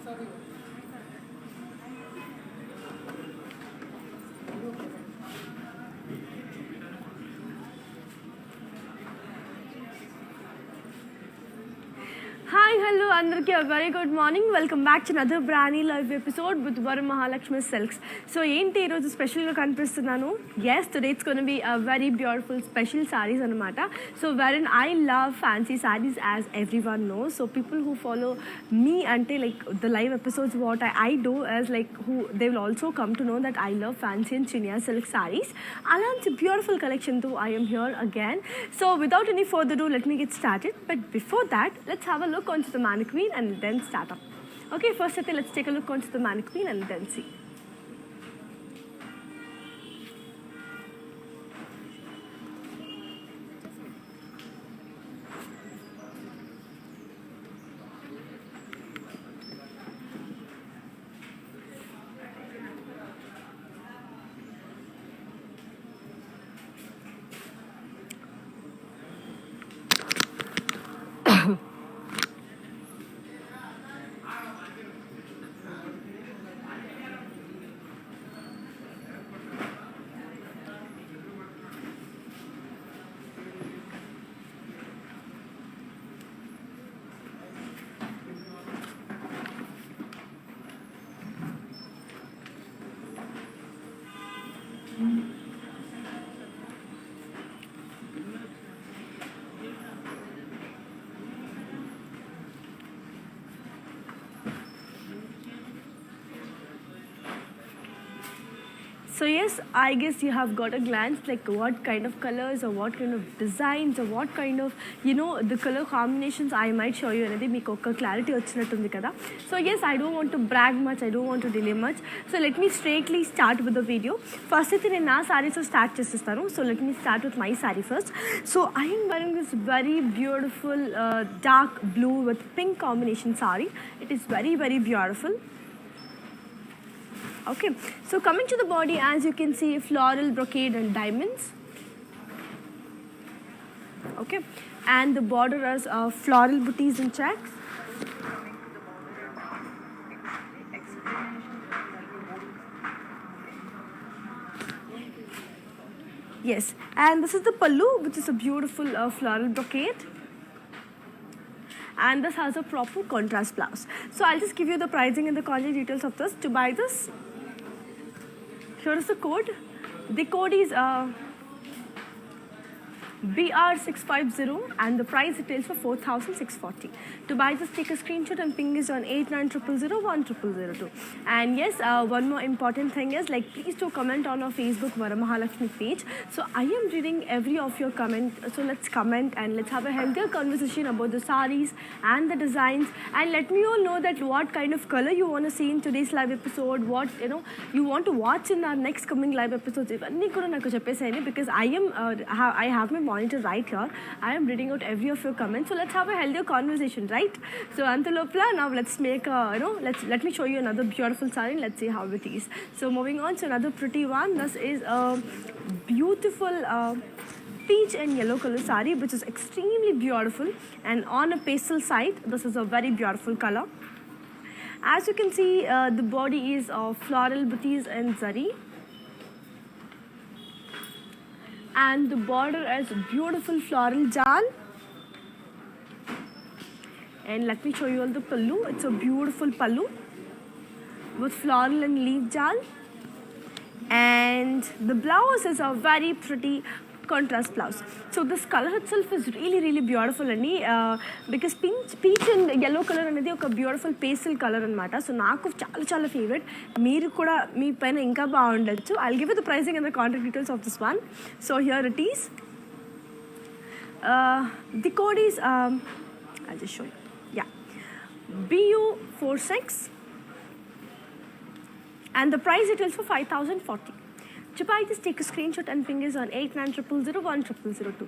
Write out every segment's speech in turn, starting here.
Hi, hello, అందరికీ a very good morning. Welcome back to another brand new live episode with Varamahalakshmi Silks. So ఏంటి ఈరోజు స్పెషల్గా కనిపిస్తున్నాను? Yes, today it's going to be a very beautiful special sarees అనమాట. So wherein I love fancy sarees as everyone knows. So people who follow me until like the live episodes, what I do is like they will also come to know that I love fancy and chiniya silk sarees. Alaanti beautiful collection too. I am here again. So without any further ado, let me get started. But before that, let's have a look onto the mannequin and then start up. Okay, first let's take a look onto the mannequin and then see. So yes, I guess you have got a glance like what kind of colors or what kind of designs or what kind of the color combinations I might show you another meeku oka clarity vachinattundi kada. So yes, I don't want to brag much, I don't want to delay much. So let me straightly start with the video. First అయితే నేను నా సారీతో start చేసేస్తాను. So let me start with my saree first. So I am wearing this very beautiful dark blue with pink combination saree. It is very very beautiful. Okay, so coming to the body, as you can see, floral brocade and diamonds. Okay, and the border has floral booties and checks. Yes, and this is the pallu, which is a beautiful floral brocade. And this has a proper contrast blouse. So I'll just give you the pricing and the contact details of this. To buy this, here is the code. The code is BR650 and the price retails for 4,640. To buy this, take a screenshot and ping us on 8900010002. And yes, one more important thing is like please do comment on our Facebook Varamahalakshmi page. So I am reading every of your comment. So let's comment and let's have a healthier conversation about the sarees and the designs, and let me all know that what kind of color you want to see in today's live episode, what you want to watch in our next coming live episodes. Ivanni kuda naku cheppesayandi because I have my monitor right here. I am reading out every of your comments. So let's have a healthier conversation, right? So Antalopla, now let's make let me show you another beautiful saree. Let's see how it is. So moving on to another pretty one. This is a beautiful peach and yellow color saree, which is extremely beautiful, and on a pastel side, this is a very beautiful color. As you can see, the body is of floral booties and zari, and the border is beautiful floral jal. And let me show you all the pallu. It's a beautiful pallu with floral and leaf jal, and the blouse is a very pretty contrast blouse. So this color itself is really really beautiful and because peach and yellow color అనేది ఒక beautiful pastel colour అనమాట. So నాకు చాలా చాలా favourite. మీరు కూడా మీ పైన ఇంకా బాగుండొచ్చు. I'll give you the pricing and the contact details of this one. So here it is. The code is I'll just show you. Yeah, BU46, and the price details for 5,040. To buy this, take a screenshot and ping us on 8900010002.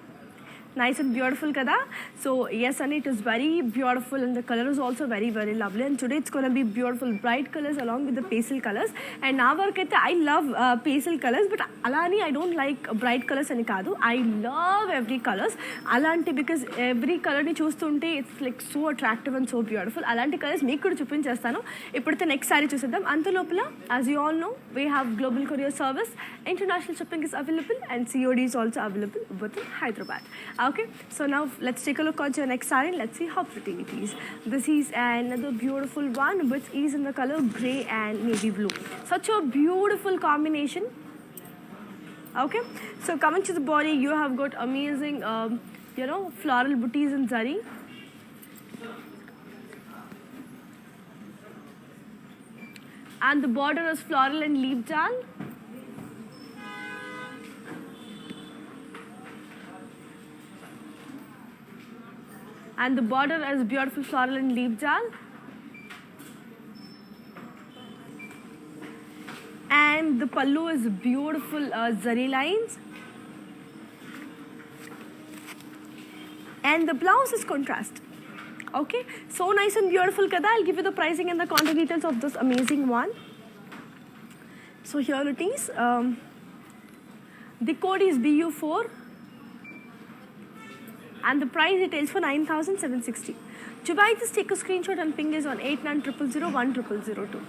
Nice and beautiful kada. So yes, and it is very beautiful and the color is also very very lovely, and today it's going to be beautiful bright colors along with the pastel colors. And now I love pastel colors, but alani I don't like bright colors ani kaadu. I love every colors alanti, because every color ni chustunte it's like so attractive and so beautiful. Alanti colors meeku kuda chupinchestanu. Ippudu next saree chuseddam. Anta lopala, as you all know, we have global courier service, international shipping is available, and COD is also available within Hyderabad. Okay, so now let's take a look at your next saree. Let's see how pretty it is. This is another beautiful one, which is in the color grey and navy blue. Such a beautiful combination. Okay, so coming to the body, you have got amazing floral booties in zari. And the border is floral and leaf jal. And the border is beautiful floral and leaf jal. And the pallu is beautiful zari lines. And the blouse is contrast. Okay, so nice and beautiful kada. I'll give you the pricing and the contact details of this amazing one. So here it is. The code is BU4 and the price details for 9,760. To buy this, take a screenshot and ping us on 8900010002.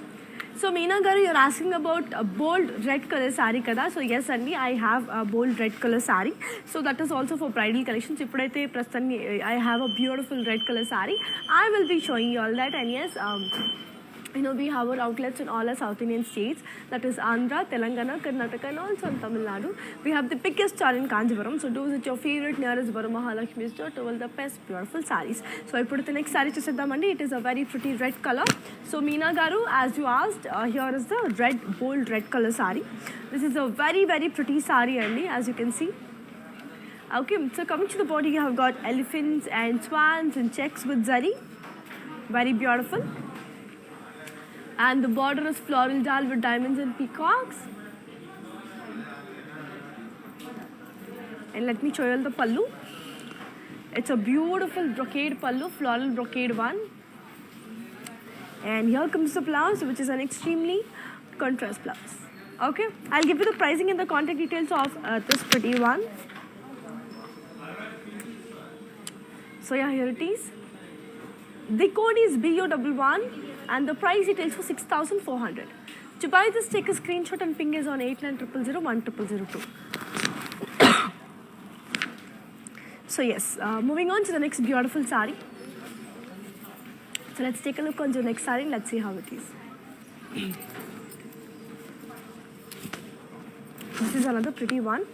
So Meena garu, you're asking about a bold red color saree kada. So yes, Andy, I have a bold red color saree. So that is also for bridal collections. Ippudaithe prasthanni I have a beautiful red color saree. I will be showing you all that. And yes, we have our outlets in all our South Indian states, that is Andhra, Telangana, Karnataka, and also in Tamil Nadu. We have the biggest store in Kanjivaram, so do visit your favorite nearest Varamahalakshmi store to all the best beautiful sarees. So I put the next saree to Siddhamandi. It is a very pretty red color. So Meena garu, as you asked, here is the bold red color saree. This is a very very pretty saree, Andy, as you can see. Okay, so coming to the body, you have got elephants and swans and checks with zari. Very beautiful. And the border is floral jal with diamonds and peacocks. And let me show you the pallu. It's a beautiful brocade pallu, floral brocade one. And here comes the blouse, which is an extremely contrast blouse. Okay, I'll give you the pricing and the contact details of this pretty one. So yeah, here it is. The code is BU11 and the price details for 6,400. To buy this, take a screenshot and ping us on 8900010002. So yes, moving on to the next beautiful saree. So let's take a look on the next saree. Let's see how it is. This is another pretty one.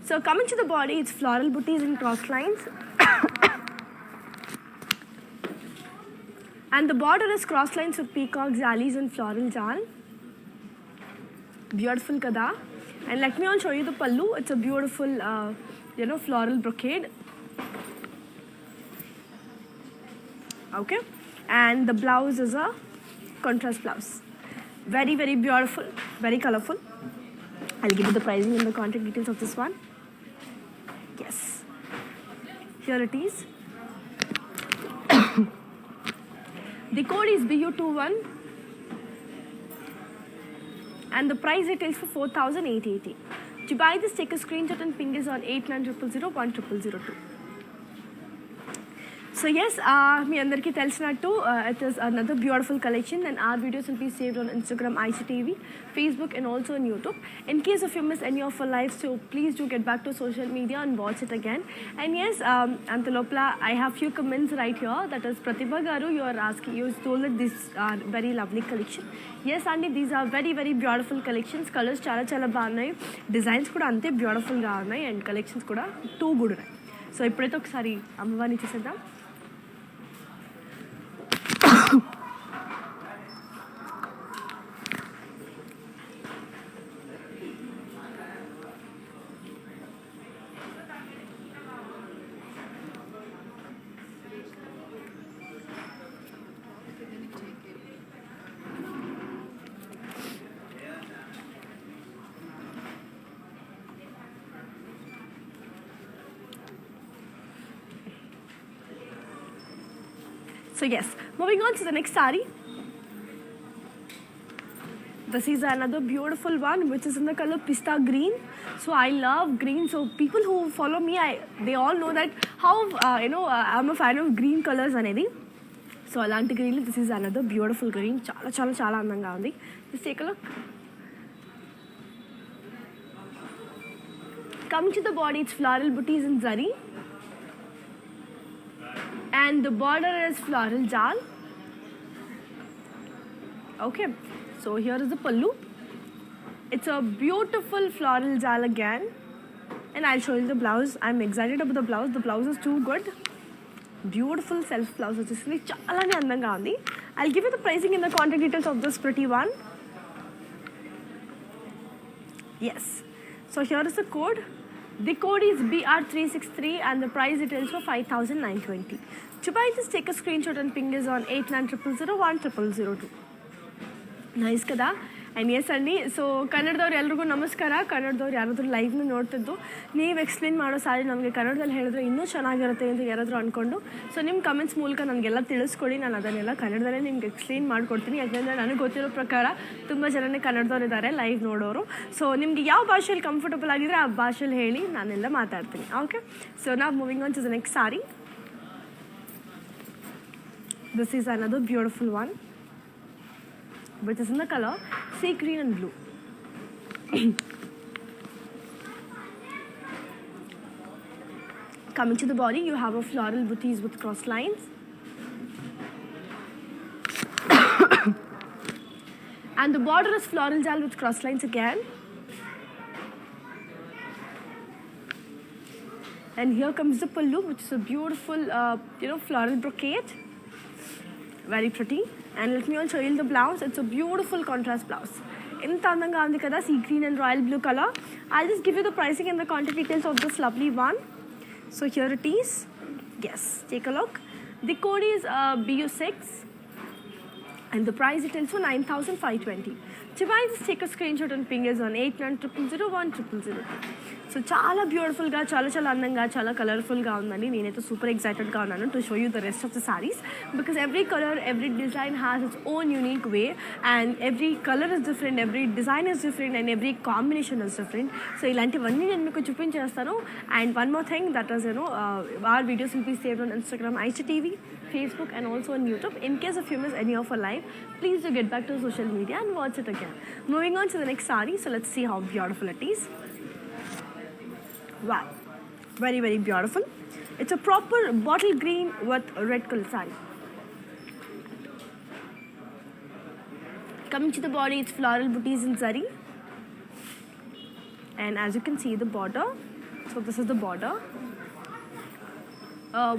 So coming to the body, it's floral booties and cross lines. And the border is cross lines with peacock, jalis and floral jal. Beautiful kada. And let me show you the pallu. It's a beautiful, floral brocade. Okay. And the blouse is a contrast blouse. Very, very beautiful, very colorful. I'll give you the pricing and the contact details of this one. Yes. Here it is. The code is BU21 and the price details for 4,880. To buy this, take a screenshot and ping us on 8900010002. So yes, me andarki telsinattu, it is another beautiful collection, and our videos will be saved on Instagram, ICTV, Facebook, and also on YouTube. In case if you miss any of our lives, so please do get back to social media and watch it again. And yes, Antalopla, I have few comments right here. That is Pratibha Garu, you are asking, you told that this are very lovely collection. Yes, Andy, these are very very beautiful collections. Colors chala chala baagunayi, designs kuda ante beautiful ga unnayi, and collections kuda too good unnayi. So ippudaithe okasari ammavani chesedam. So yes, moving on to the next saree. This is another beautiful one which is in the color pista green. So I love green. So people who follow me, they all know that how I'm a fan of green colors anedi. So alanti green, this is another beautiful green. Chala andanga undi. Just take a look. Coming to the body, it's floral booties in zari. And the border is floral jal. Okay, so here is the pallu. It's a beautiful floral jal again. And I'll show you the blouse. I'm excited about the blouse. The blouse is too good. Beautiful self blouse. I'll give you the pricing and the contact details of this pretty one. Yes. So here is the code. The code is BR363 and the price details for 5,920. To buy this, take a screenshot and ping us on 8900010002. Nice kada? And yes andi, so ಕನ್ನಡದವ್ರು ಎಲ್ರಿಗೂ ನಮಸ್ಕಾರ. ಕನ್ನಡದವ್ರು ಯಾರಾದರೂ ಲೈವ್ನ ನೋಡ್ತಿದ್ದು ನೀವು explain ಮಾಡೋ ಸಾರಿ ನಮಗೆ ಕನ್ನಡದಲ್ಲಿ ಹೇಳಿದ್ರೆ ಇನ್ನೂ ಚೆನ್ನಾಗಿರುತ್ತೆ ಅಂತ ಯಾರಾದರೂ ಅಂದ್ಕೊಂಡು ಸೊ ನಿಮ್ಮ ಕಮೆಂಟ್ಸ್ ಮೂಲಕ ನನಗೆಲ್ಲ ತಿಳಿಸ್ಕೊಡಿ. ನಾನು ಅದನ್ನೆಲ್ಲ ಕನ್ನಡದಲ್ಲೇ ನಿಮ್ಗೆ ಎಕ್ಸ್ಪ್ಲೇನ್ ಮಾಡಿಕೊಡ್ತೀನಿ. ಯಾಕೆಂದರೆ ನನಗೆ ಗೊತ್ತಿರೋ ಪ್ರಕಾರ ತುಂಬ ಜನನೇ ಕನ್ನಡದವ್ರು ಇದ್ದಾರೆ ಲೈವ್ ನೋಡೋರು. ಸೊ ನಿಮಗೆ ಯಾವ ಭಾಷೆಯಲ್ಲಿ ಕಂಫರ್ಟಬಲ್ ಆಗಿದ್ರೆ ಆ ಭಾಷೆಯಲ್ಲಿ ಹೇಳಿ ನಾನೆಲ್ಲ ಮಾತಾಡ್ತೀನಿ. ಓಕೆ, ಸೊ ನಾವು moving on to the next ಸಾರಿ. This is another beautiful one, which is in the color sea green and blue. Coming to the body, you have a floral booties with cross lines. And the border is floral jal with cross lines again. And here comes the pallu, which is a beautiful, floral brocade. Very pretty. And let me also show you the blouse. It's a beautiful contrast blouse. In Tandanga undi kada, sea green and royal blue color. I'll just give you the pricing and the contact details of this lovely one. So here it is. Yes, take a look. The code is BU6 and the price details for 9,520. To buy this, take a screenshot and ping us on 8900010002. So చాలా బ్యూటిఫుల్గా చాలా అందంగా చాలా కలర్ఫుల్గా ఉందండి. నేనైతే super ఎక్సైటెడ్గా ఉన్నాను to show you the rest of the saris because every colour every design has its own unique way and every colour is different, every design is different and every combination is different. So ఇలాంటివన్నీ నేను మీకు చూపించేస్తాను. And one more thing that is our videos will be saved on Instagram, IGTV, Facebook and also on YouTube. In case if you miss any of our live, please do get back to social media and watch it again. Moving on to the next saree, so let's see how beautiful it is. Wow, very very beautiful. It's a proper bottle green with red color saree. Coming to the body, it's floral booties in zari. And as you can see the border, so this is the border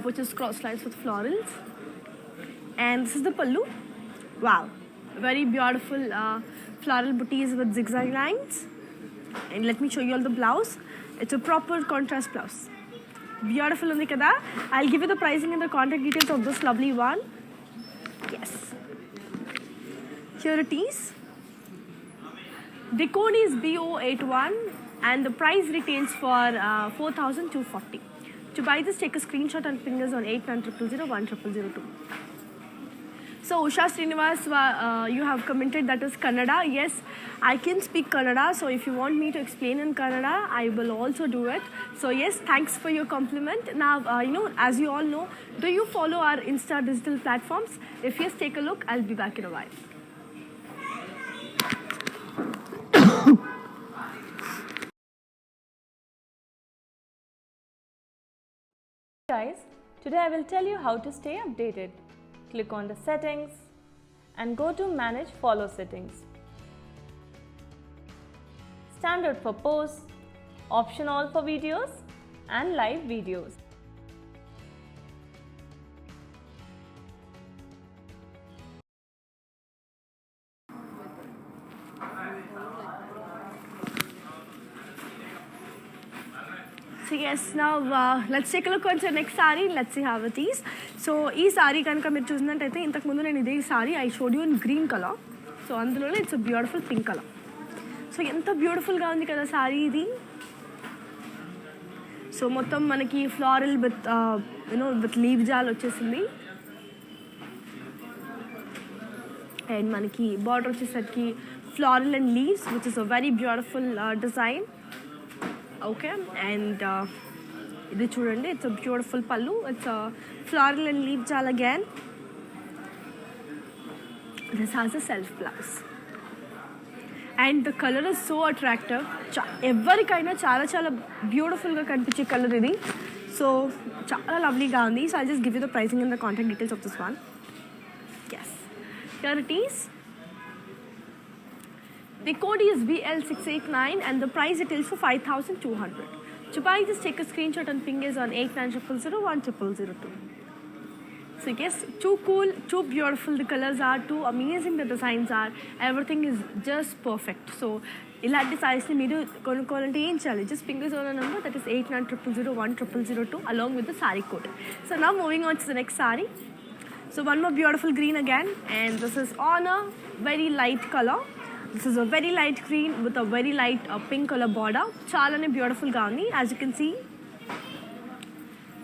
which is cross lines with florals. And this is the pallu. Wow, very beautiful floral booties with zigzag lines. And let me show you all the blouse. It's a proper contrast blouse. Beautiful undi kada. I'll give you the pricing and the contact details of this lovely one. Yes, here it is. The code is BO81 and the price retails for 4,240. To buy this, take a screenshot and ping us on 8900010002. So Usha Srinivas, you have commented that is Kannada. Yes, I can speak Kannada. So if you want me to explain in Kannada, I will also do it. So yes, thanks for your compliment. Now, as you all know, do you follow our Insta digital platforms? If yes, take a look. I'll be back in a while. Guys, today I will tell you how to stay updated. Click on the settings and go to manage follow settings. Standard for posts, option all for videos and live videos. So yes, now let's take a look on the next saree. Let's see how it is. So ee saree kanaka meer chusinattaithe intaku mundu nenu ide saree I showed you in green color. So andulone it's a beautiful pink color. So enta beautiful ga undi kada saree idi. So mottam manaki floral with with leaf jal vachesindi. And మనకి border వచ్చేసరికి floral and leaves which is a very beautiful design. Okay, and ఇది చూడండి, it's a beautiful pallu, it's a floral and leaf jaal again. This has a self blouse and the colour is so attractive. ఎవరికైనా చాలా చాలా బ్యూటిఫుల్గా కనిపించే colour ఇది. So చాలా లవ్లీగా ఉంది. So I just give you the pricing and the contact details of this one. Yes, here it is. The code is BL689 and the price it is for 5,200. To buy this, take a screenshot and ping us on 8900010002. So yes, too cool, too beautiful the colors are, too amazing the designs are, everything is just perfect. So ఇలాంటి సారీస్ని మీరు కొనుక్కోవాలంటే ఏం చేయాలి? Just ping us on number that is 8900010002 along with the saree code. So now moving on to the next saree. So one more beautiful green again, and this is on a very light color. This is a very light green with a very light pink color border. Chalane beautiful ga undi. As you can see,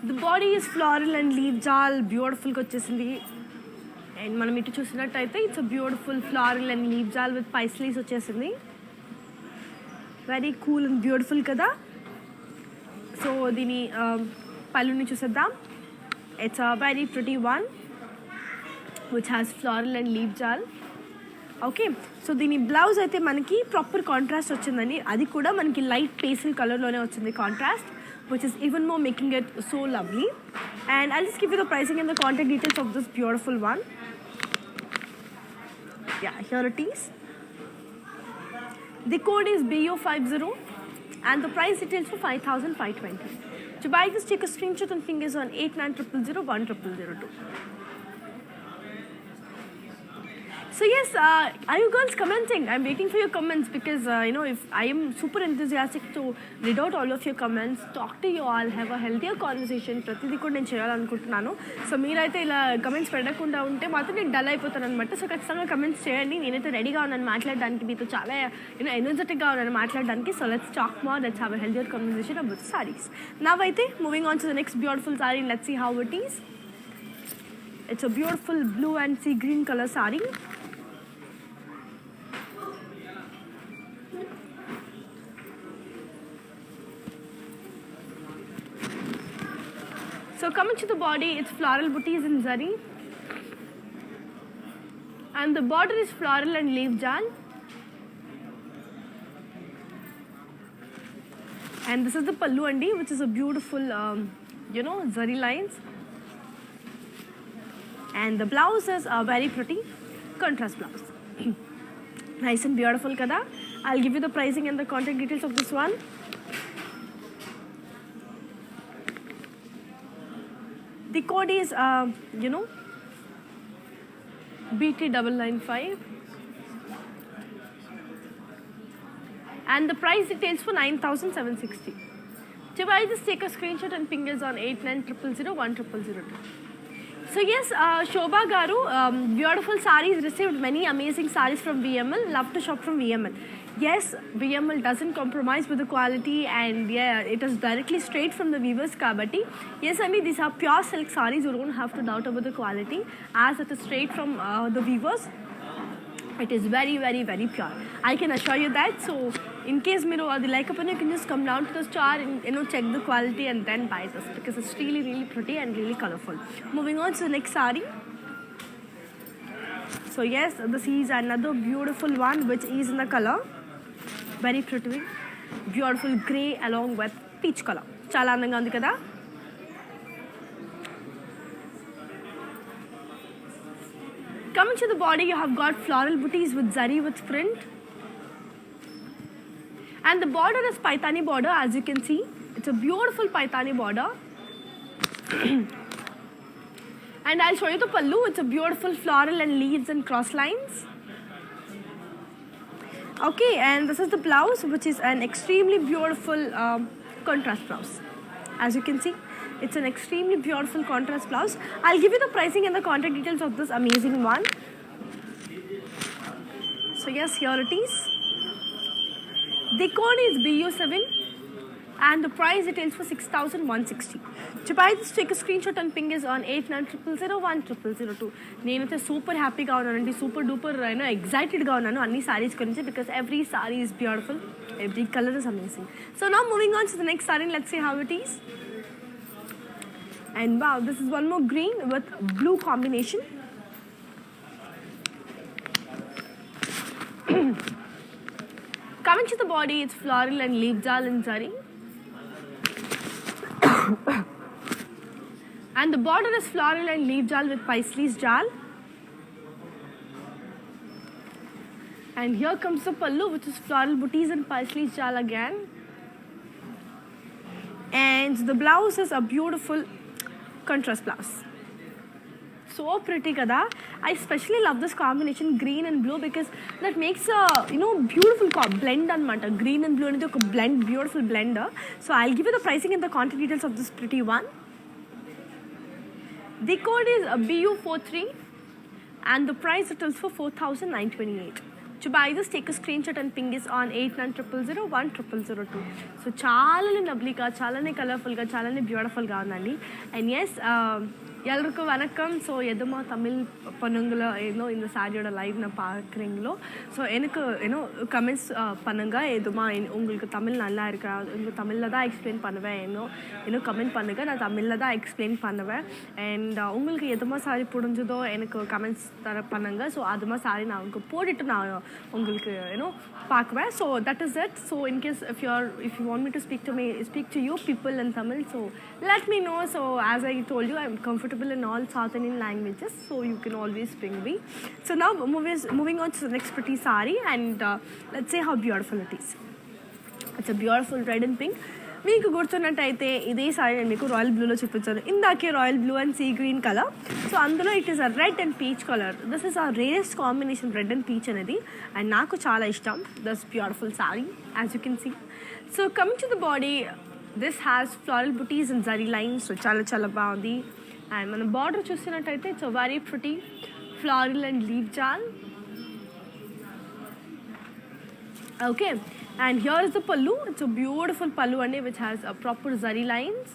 the body is floral and leaf jal beautiful ga vachesindi. And manam itu chusinattaithe it's a beautiful floral and leaf jal with paisleys vachesindi. Very cool and beautiful kada. So dini palluni chuseddam. It's a very pretty one which has floral and leaf jal. Okay, so దీని blouse అయితే మనకి proper contrast వచ్చిందండి. అది కూడా మనకి light pastel కలర్లోనే వచ్చింది contrast, which is even more making it so lovely. And I'll just give you the pricing and the contact details of this beautiful one. Yeah, here it is. The code is BU50 and the price details for 5,520. To buy this, take a screenshot and ping us on 8900010002. So yes, are you girls commenting? I'm waiting for your comments because if I am super enthusiastic to read out all of your comments, talk to you all, have a healthier conversation. ప్రతిదీ కూడా నేను చేయాలనుకుంటున్నాను. So మీరైతే ఇలా comments పెట్టకుండా ఉంటే మాత్రం నేను డల్ అయిపోతాను అనమాట. సో ఖచ్చితంగా కమెంట్స్ చేయండి. నేనైతే రెడీగా ఉన్నాను మాట్లాడడానికి, మీతో చాలా ఎనర్జెటిక్గా ఉన్నాను మాట్లాడడానికి. So let's talk more, let's have a healthier conversation about sarees. Now అయితే moving on to the next beautiful saree, let's see how it is. It's a beautiful blue and sea green colour saree. So coming to the body, it's floral booties in zari, and the border is floral and leaf jal, and this is the pallu andi, which is a beautiful zari lines, and the blouse is a very pretty contrast blouse. Nice and beautiful kada. I'll give you the pricing and the contact details of this one. The code is, BT995, and the price details for 9,760. To buy this, take a screenshot and ping us on 8900010002. So yes, Shobha Garu, beautiful sarees, received many amazing sarees from VML. Love to shop from VML. Yes, VML doesn't compromise with the quality, and yeah, it is directly straight from the weavers kabatti. Yes, I mean these are pure silk sarees. You don't have to doubt about the quality, as it is straight from the weavers. It is very, very, very pure. I can assure you that. So in case you like it, you can just come down to the store and check the quality and then buy this, because it's really, really pretty and really colorful. Moving on to the next saree. So yes, this is another beautiful one which is in the color very pretty, beautiful grey along with peach color. Chala andanga undi kada. Coming to the body, you have got floral booties with zari with print, and the border is paithani border. As you can see, it's a beautiful paithani border. And I'll show you the pallu. It's a beautiful floral and leaves and cross lines. Okay, and this is the blouse, which is an extremely beautiful contrast blouse. As you can see, it's an extremely beautiful contrast blouse. I'll give you the pricing and the contact details of this amazing one. So yes, here it is. The code is BU7 and the price retails for 6,160. To buy this, take a screenshot and ping us on 8900010002. నేనైతే super హ్యాపీగా ఉన్నానండి, super duper ఎగ్జైటెడ్గా ఉన్నాను అన్ని సారీస్ గురించి, because every sari is beautiful, every colour is amazing. So now moving on to the next sari, let's see how it is. And wow, this is one more green with blue combination. Coming to the body, it's floral and leaf jal and zari. And the border is floral and leaf jal with Paisley's jal. And here comes the pallu, which is floral booties and Paisley's jal again. And the blouse is a beautiful contrast blouse. So pretty kada. I especially love this combination green and blue because that makes a beautiful blend anamata. Green and blue anedi oka blend, beautiful blender. So I'll give you the pricing and the contact details of this pretty one. The code is BU43 and the price it is for 4,928. To buy this, take a screenshot and ping us on 8900010002. So chalane lovely ga, chalane colorful ga, chalane beautiful ga undandi. And yes, எல்லாருக்கும் வணக்கம். So எதுமா தமிழ் பொண்ணுங்கள இந்த சாரியோட live நான் பார்க்குறீங்களோ, so எனக்கு comments பண்ணுங்கள். எதுமா உங்களுக்கு தமிழ் நல்லா இருக்கா, உங்களுக்கு தமிழில் தான் எக்ஸ்பிளைன் பண்ணுவேன். கமெண்ட் பண்ணுங்கள், நான் தமிழில் தான் எக்ஸ்பிளைன் பண்ணுவேன். அண்ட் உங்களுக்கு எதுமா சாரி புரிஞ்சுதோ எனக்கு கமெண்ட்ஸ் பண்ணுங்கள். ஸோ அதுமா சாரி நான் உங்களுக்கு போட்டுட்டு நான் உங்களுக்கு பார்க்குவேன். So that is it. So in case if you want me to speak to you people in Tamil, so let me know. So as I told you, I'm comfortable in all South Indian languages, so you can always ping me. So now moving on to the next pretty sari, and let's say how beautiful it is. It's a beautiful red and pink. మీకు గుర్తున్నట్టయితే ఇదే sorry నేను మీకు royal బ్లూలో చూపించాను ఇందాకే, royal blue and sea green colour. So అందులో it is a red and peach colour. This is a rarest combination, red and peach అనేది, and నాకు చాలా ఇష్టం. This beautiful saree as you can see. So coming to the body, this has floral butis and zari lines. So చాలా చాలా బాగుంది. And మన border చూసినట్టయితే it's very pretty floral and leaf jaal. Okay, and here is the pallu. It's a beautiful pallu which has a proper zari lines.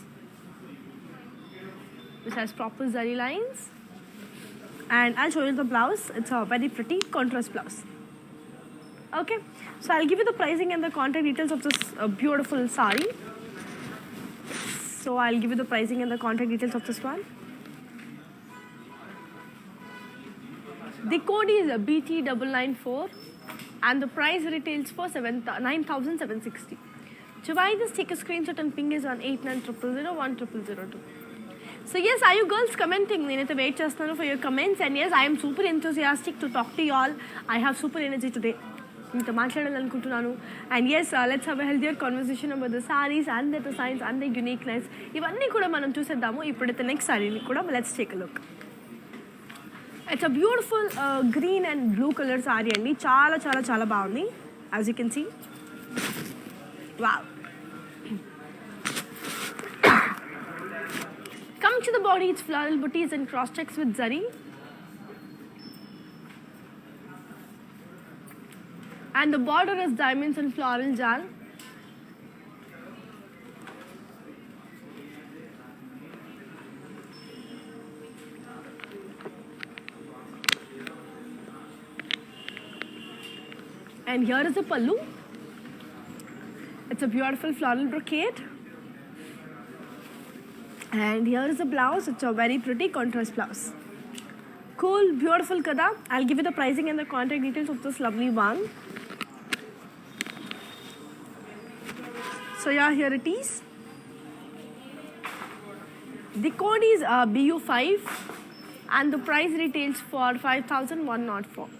And I'll show you the blouse. It's a very pretty contrast blouse. Okay, so I'll give you the pricing and the contact details of this beautiful sari. So I'll give you the pricing and the contact details of this one. The code is BT994. And the price retails for 9,760. To buy this, take a screenshot and ping us on 8900010002. So yes, are you girls commenting? Nenu wait chestanu for your comments. And yes, I am super enthusiastic to talk to you all. I have super energy today. మీతో మాట్లాడాలనుకుంటున్నాను. And yes, let's have a healthier conversation about the saris and the designs and the uniqueness. ఇవన్నీ కూడా మనం చూసేద్దాము. ఇప్పుడైతే next సారీని కూడా let's take a look. It's a beautiful green and blue color saree andi. Chala chala chala baagundi, as you can see. Wow. Coming to the body, it's floral booties and cross checks with zari. And the border is diamonds and floral jal. And here is the pallu. It's a beautiful floral brocade. And here is the blouse. It's a very pretty contrast blouse. Cool, beautiful kada. I'll give you the pricing and the contact details of this lovely one. So yeah, here it is. The code is BU5 and the price retails for 5,104.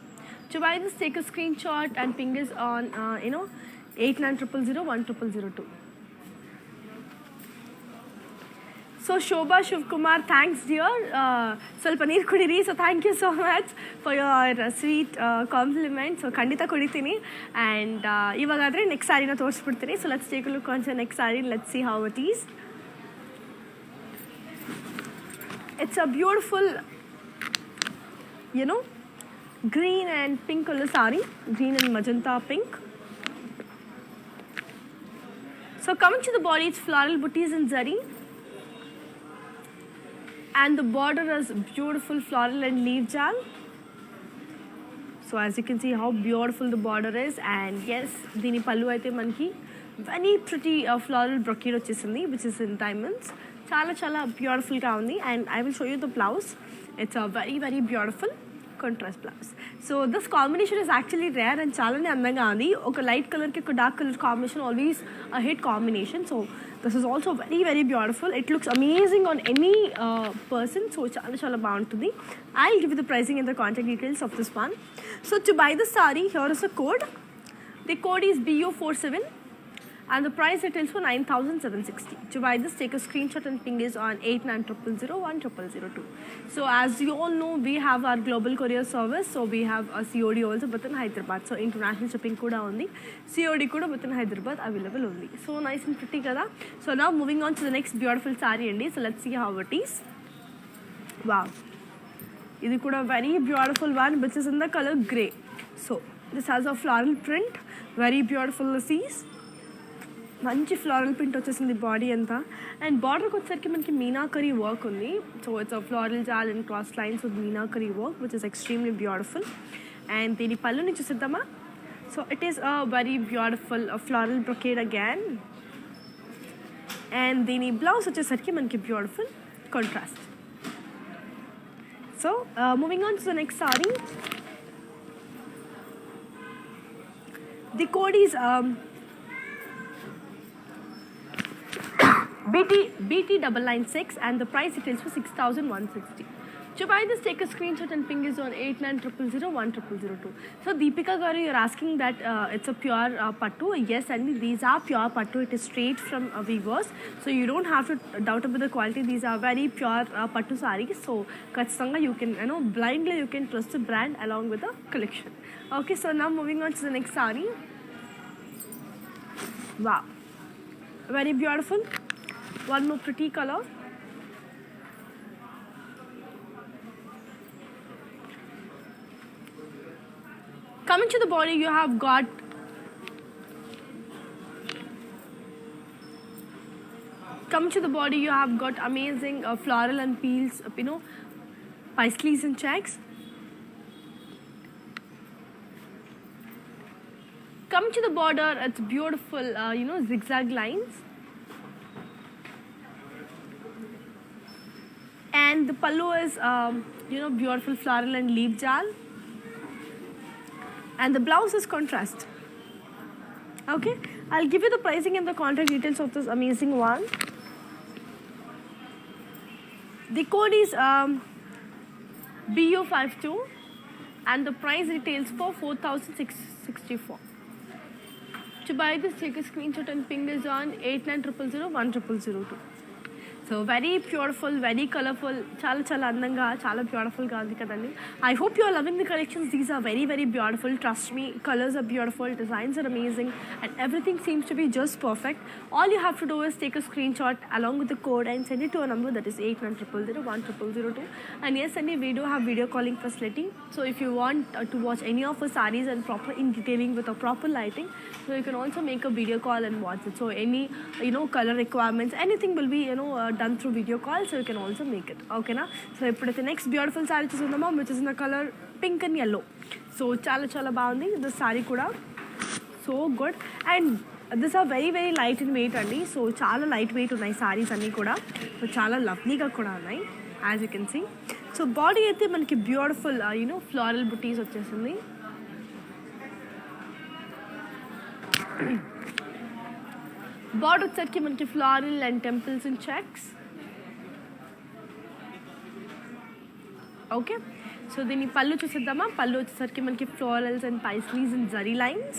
To buy this, take a screenshot and ping us on 8900010002. So Shobha Shivkumar, thanks dear. ಸ್ವಲ್ಪ ನೀರು ಕುಡೀರಿ. So thank you so much for your sweet compliment. So ಖಂಡಿತ ಕುಡಿತೀನಿ. And ಇವಾಗಾದರೆ next ಸಾರಿನ ತೋರಿಸ್ಬಿಡ್ತೀನಿ. So let's take a look on the next saree. Let's see how it is. It's a beautiful, green and pink color saree. Green and magenta pink. So coming to the body, it's floral booties in zari, and the border is beautiful floral and leaf jal. So as you can see how beautiful the border is, and yes, dini pallu aithe manki very pretty floral brocade vachesindi, which is in diamonds. Chala beautiful ga undi, and I will show you the blouse. It's a very beautiful contrast blouse. So this combination is actually rare and chalane andanga undi. Oka light color ki oka dark color combination always a hit combination. So this is also very beautiful. It looks amazing on any person. So chala baaguntundi. I'll give you the pricing and the contact details of this one. So to buy the saree, here is a code. The code is BO47 and the price retails for 9,760. To buy this, take a screenshot and ping us on 8900010002. So as you all know, we have our global courier service. So we have a COD also within Hyderabad. So international shipping kuda undi. COD kuda within Hyderabad available only. So nice and pretty kada. So now moving on to the next beautiful saree andi. So let's see how it is. Wow. This is a very beautiful one, which is in the color grey. So this has a floral print, very beautiful laces. మంచి floral print వచ్చేసింది body అంతా, and బార్డర్కి వచ్చేసరికి మనకి meenakari work ఉంది. So it's floral jaal and cross lines with meenakari work which is extremely beautiful. And దీని పళ్ళుని చూసిద్దామా. So it is a very beautiful floral brocade again, and దీని బ్లౌజ్ వచ్చేసరికి మనకి beautiful contrast. So moving on to the next saree. The code is BT996 and the price retails for 6,160. To buy this, take a screenshot and ping us on 8900010002. So Deepika garu, you're asking that it's a pure pattu. Yes, and these are pure pattu. It is straight from weavers, so you don't have to doubt about the quality. These are very pure pattu sarees. So kachithanga you can blindly you can trust the brand along with the collection. Okay, so now moving on to the next saree. Wow, very beautiful. One more pretty color. Coming to the body, you have got amazing floral and peels, paisleys and checks. Coming to the border, it's beautiful, zigzag lines. And the pallu is, beautiful floral and leaf jal. And the blouse is contrast. Okay, I'll give you the pricing and the contact details of this amazing one. The code is BU52 and the price retails for 4,664. To buy this, take a screenshot and ping us on 8900010002. So very beautiful, very colorful, chala andanga, chala beautiful ga undi kadandi. I hope you are loving the collections. These are very beautiful. Trust me, colors are beautiful, designs are amazing, and everything seems to be just perfect. All you have to do is take a screenshot along with the code and send it to a number that is 8900010002. And yes, Sandy, we do have video calling facility. So if you want to watch any of our sarees and proper in detailing with a proper lighting, so you can also make a video call and watch it. So any color requirements, anything will be done through video call, so you can also make it. Okay na. So ipudu the next beautiful saree chusundama, which is in the color pink and yellow. So chala baagundi this saree kuda, so good. And these are very light in weight andi. So chala light weight unnai sarees anni kuda. So chala lovely ga kuda unnai, as you can see. So body aithe manaki beautiful floral booties vachesindi. Border వచ్చేసరికి మనకి floral and temples and checks. Okay, so దీని పళ్ళు చూసేద్దామా. పళ్ళు వచ్చేసరికి మనకి florals and paisleys and zari lines.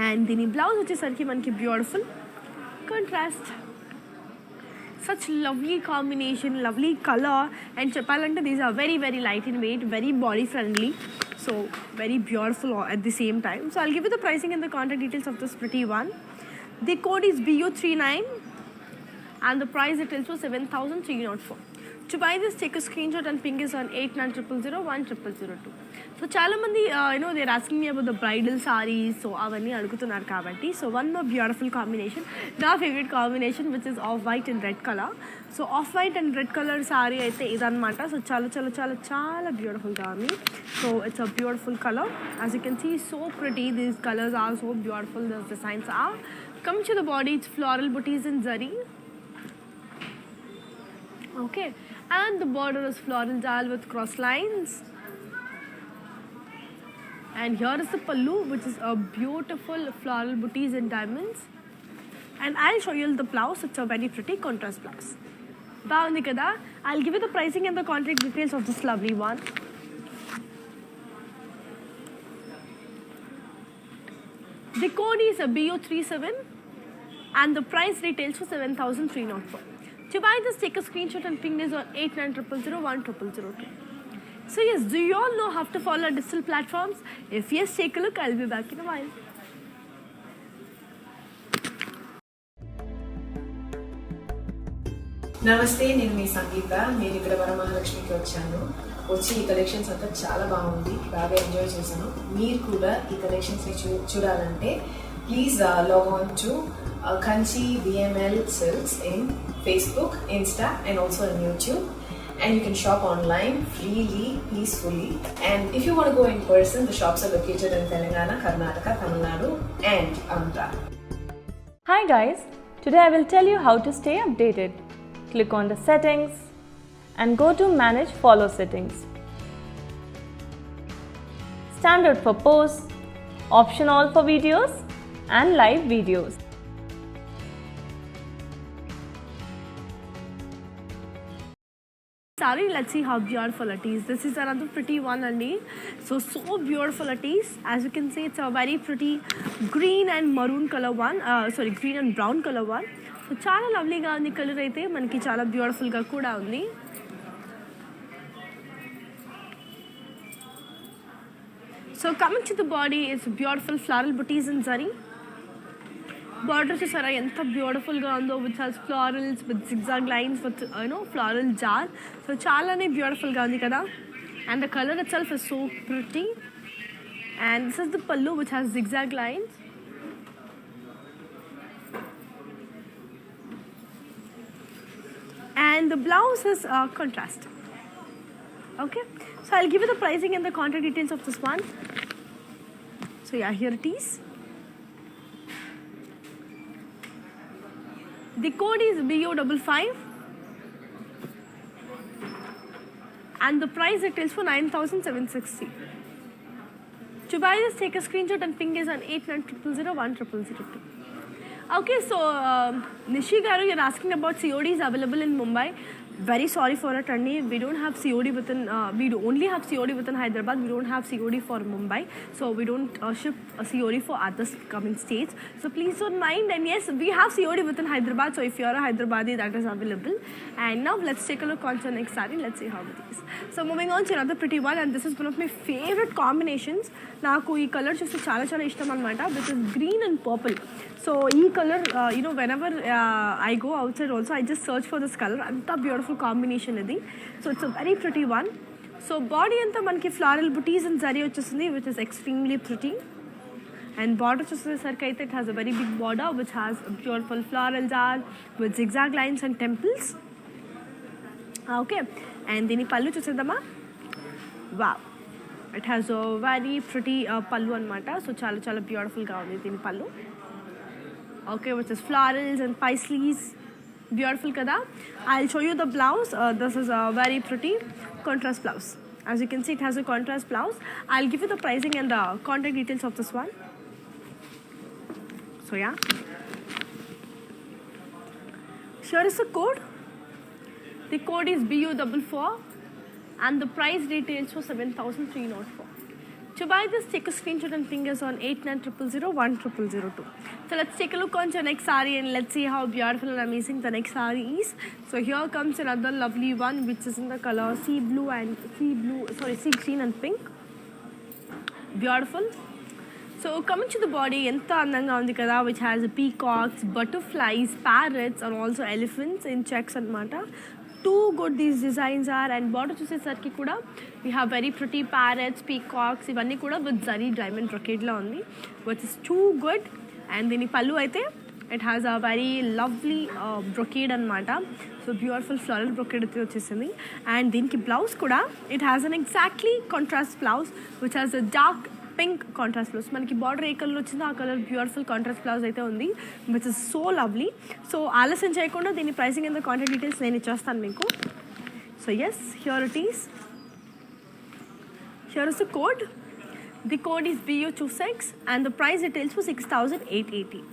And దీని blouse వచ్చేసరికి మనకి beautiful contrast. Such lovely combination, lovely color, and చెప్పాలంటే these are very light in weight, very body friendly. So very beautiful at the same time. So I'll give you the pricing and the contact details of this pretty one. The code is BU39 and the price retails for 7,304. To buy this, take a screenshot and ping us on 8900010002. So చాలా మంది they're asking me about the bridal sarees, so అవన్నీ అడుగుతున్నారు కాబట్టి so one more beautiful combination, నా favorite combination, which is off white and red color. So off white and red color saree అయితే ఇదన్నమాట. So చాలా చాలా చాలా చాలా బ్యూటిఫుల్గా ఉంది. So it's a beautiful color, as you can see, so pretty. These colors are so beautiful, the designs are. Coming to the body, it's floral booties in zari. Okay, and the border is floral jal with cross lines. And here is the pallu, which is a beautiful floral booties and diamonds. And I'll show you the blouse. It's a very pretty contrast blouse. Baagundi kada. I'll give you the pricing and the contact details of this lovely one. The code is a BO37 and the price retails for 7,304. To buy this, take a screenshot and ping this on 8900010002. So yes, do you all know how to follow our digital platforms? If yes, take a look. I'll be back in a while. నమస్తే, నేను మీ సంగీత. నేను ఇక్కడ వరమహాలక్ష్మికి వచ్చి ఈ collections అంతా చాలా బాగా enjoy చేశాను. మీరు కూడా ఈ కలెక్షన్స్ చూడాలంటే please log on to Kanchi VML Silks in Facebook, Insta, and also on YouTube. And you can shop online freely, peacefully. And if you want to go in person, the shops are located in Telangana, Karnataka, Tamil Nadu, and Andhra. Hi guys, today I will tell you how to stay updated. Click on the settings and go to manage follow settings. Standard for posts, option all for videos and live videos. Saree, let's see how beautiful it is. This is another pretty one, Andy. So beautiful it is. As you can see, it's a very pretty green and maroon color one. Green and brown color one. So చాలా లవ్లీగా ఉంది colour అయితే, మనకి చాలా బ్యూటిఫుల్గా కూడా ఉంది. So coming to the body, it's beautiful floral booties in zari. Border చూసారా ఎంత బ్యూటిఫుల్గా ఉందో, which has florals with zigzag lines with floral jar. So చాలానే బ్యూటిఫుల్గా ఉంది కదా. And the color itself is so pretty. And this is the pallu, which has zigzag lines. And the blouse is contrast. Okay, so I'll give you the pricing and the contact details of this one. So yeah, here it is. The code is BO55 and the price retails for 9,760. To buy this, take a screenshot and ping us on 8900010002. Okay, so Nishi Garu, you're asking about CODs available in Mumbai. Very sorry for it, Andy. We don't have COD within, we only have COD within Hyderabad. We don't have COD for Mumbai. So we don't ship a COD for other coming states. So please don't mind. And yes, we have COD within Hyderabad. So if you're a Hyderabadi, that is available. And now let's take a look on the next saree. Let's see how it is. So moving on to another pretty one. And this is one of my favorite combinations. Naaku ee color chuste chaala chaala ishtam annamata, which is green and purple. So ee color, whenever I go outside also, I just search for this color. Anta beautiful combination idi. So it's a very pretty one. So body anta manki floral booties and zari vachesindi, which is extremely pretty. And border చూసేసరికి అయితే it has a very big border, which has a beautiful floral jar with zigzag lines and temples. Okay, and దీని పళ్ళు చూసేద్దామా. Wow, it has a very pretty పళ్ళు అన్నమాట. So చాలా చాలా బ్యూటిఫుల్గా ఉంది దీని పళ్ళు. Okay, which is florals and paisleys. Beautiful kada. I'll show you the blouse. This is a very pretty contrast blouse. As you can see, it has a contrast blouse. I'll give you the pricing and the contact details of this one. So yeah, here is the code. The code is BU44 and the price retails for 7,304. To buy this, take a screenshot and ping us on 8900010002. So let's take a look on your next saree and let's see how beautiful and amazing the next saree is. So here comes another lovely one, which is in the color sea green and pink. Beautiful. So coming to the body, enta andanga undi kada, which has peacocks, butterflies, parrots, and also elephants in checks annamata. too good these designs are. And border చూసేసరికి కూడా we have very pretty parrots, peacocks ఇవన్నీ కూడా with zari diamond brocade లా ఉంది, which is too good. And దీని పళ్ళు అయితే it has a very lovely brocade అనమాట. So beautiful floral brocade అయితే వచ్చేసింది. అండ్ దీనికి బ్లౌజ్ కూడా it has an exactly contrast blouse which has a dark pink contrast blouse. మనకి బార్డర్ ఏ colour వచ్చిందో ఆ కలర్ బ్యూటిఫుల్ కాంట్రాస్ట్ బ్లౌజ్ అయితే ఉంది, which is so lovely. So ఆలస్యం చేయకుండా దీని ప్రైసింగ్ అండ్ కాంటాక్ట్ డీటెయిల్స్ నేను ఇచ్చేస్తాను మీకు. So yes, here it is. Here is the code. The code is BU26 and the price details for 6,880.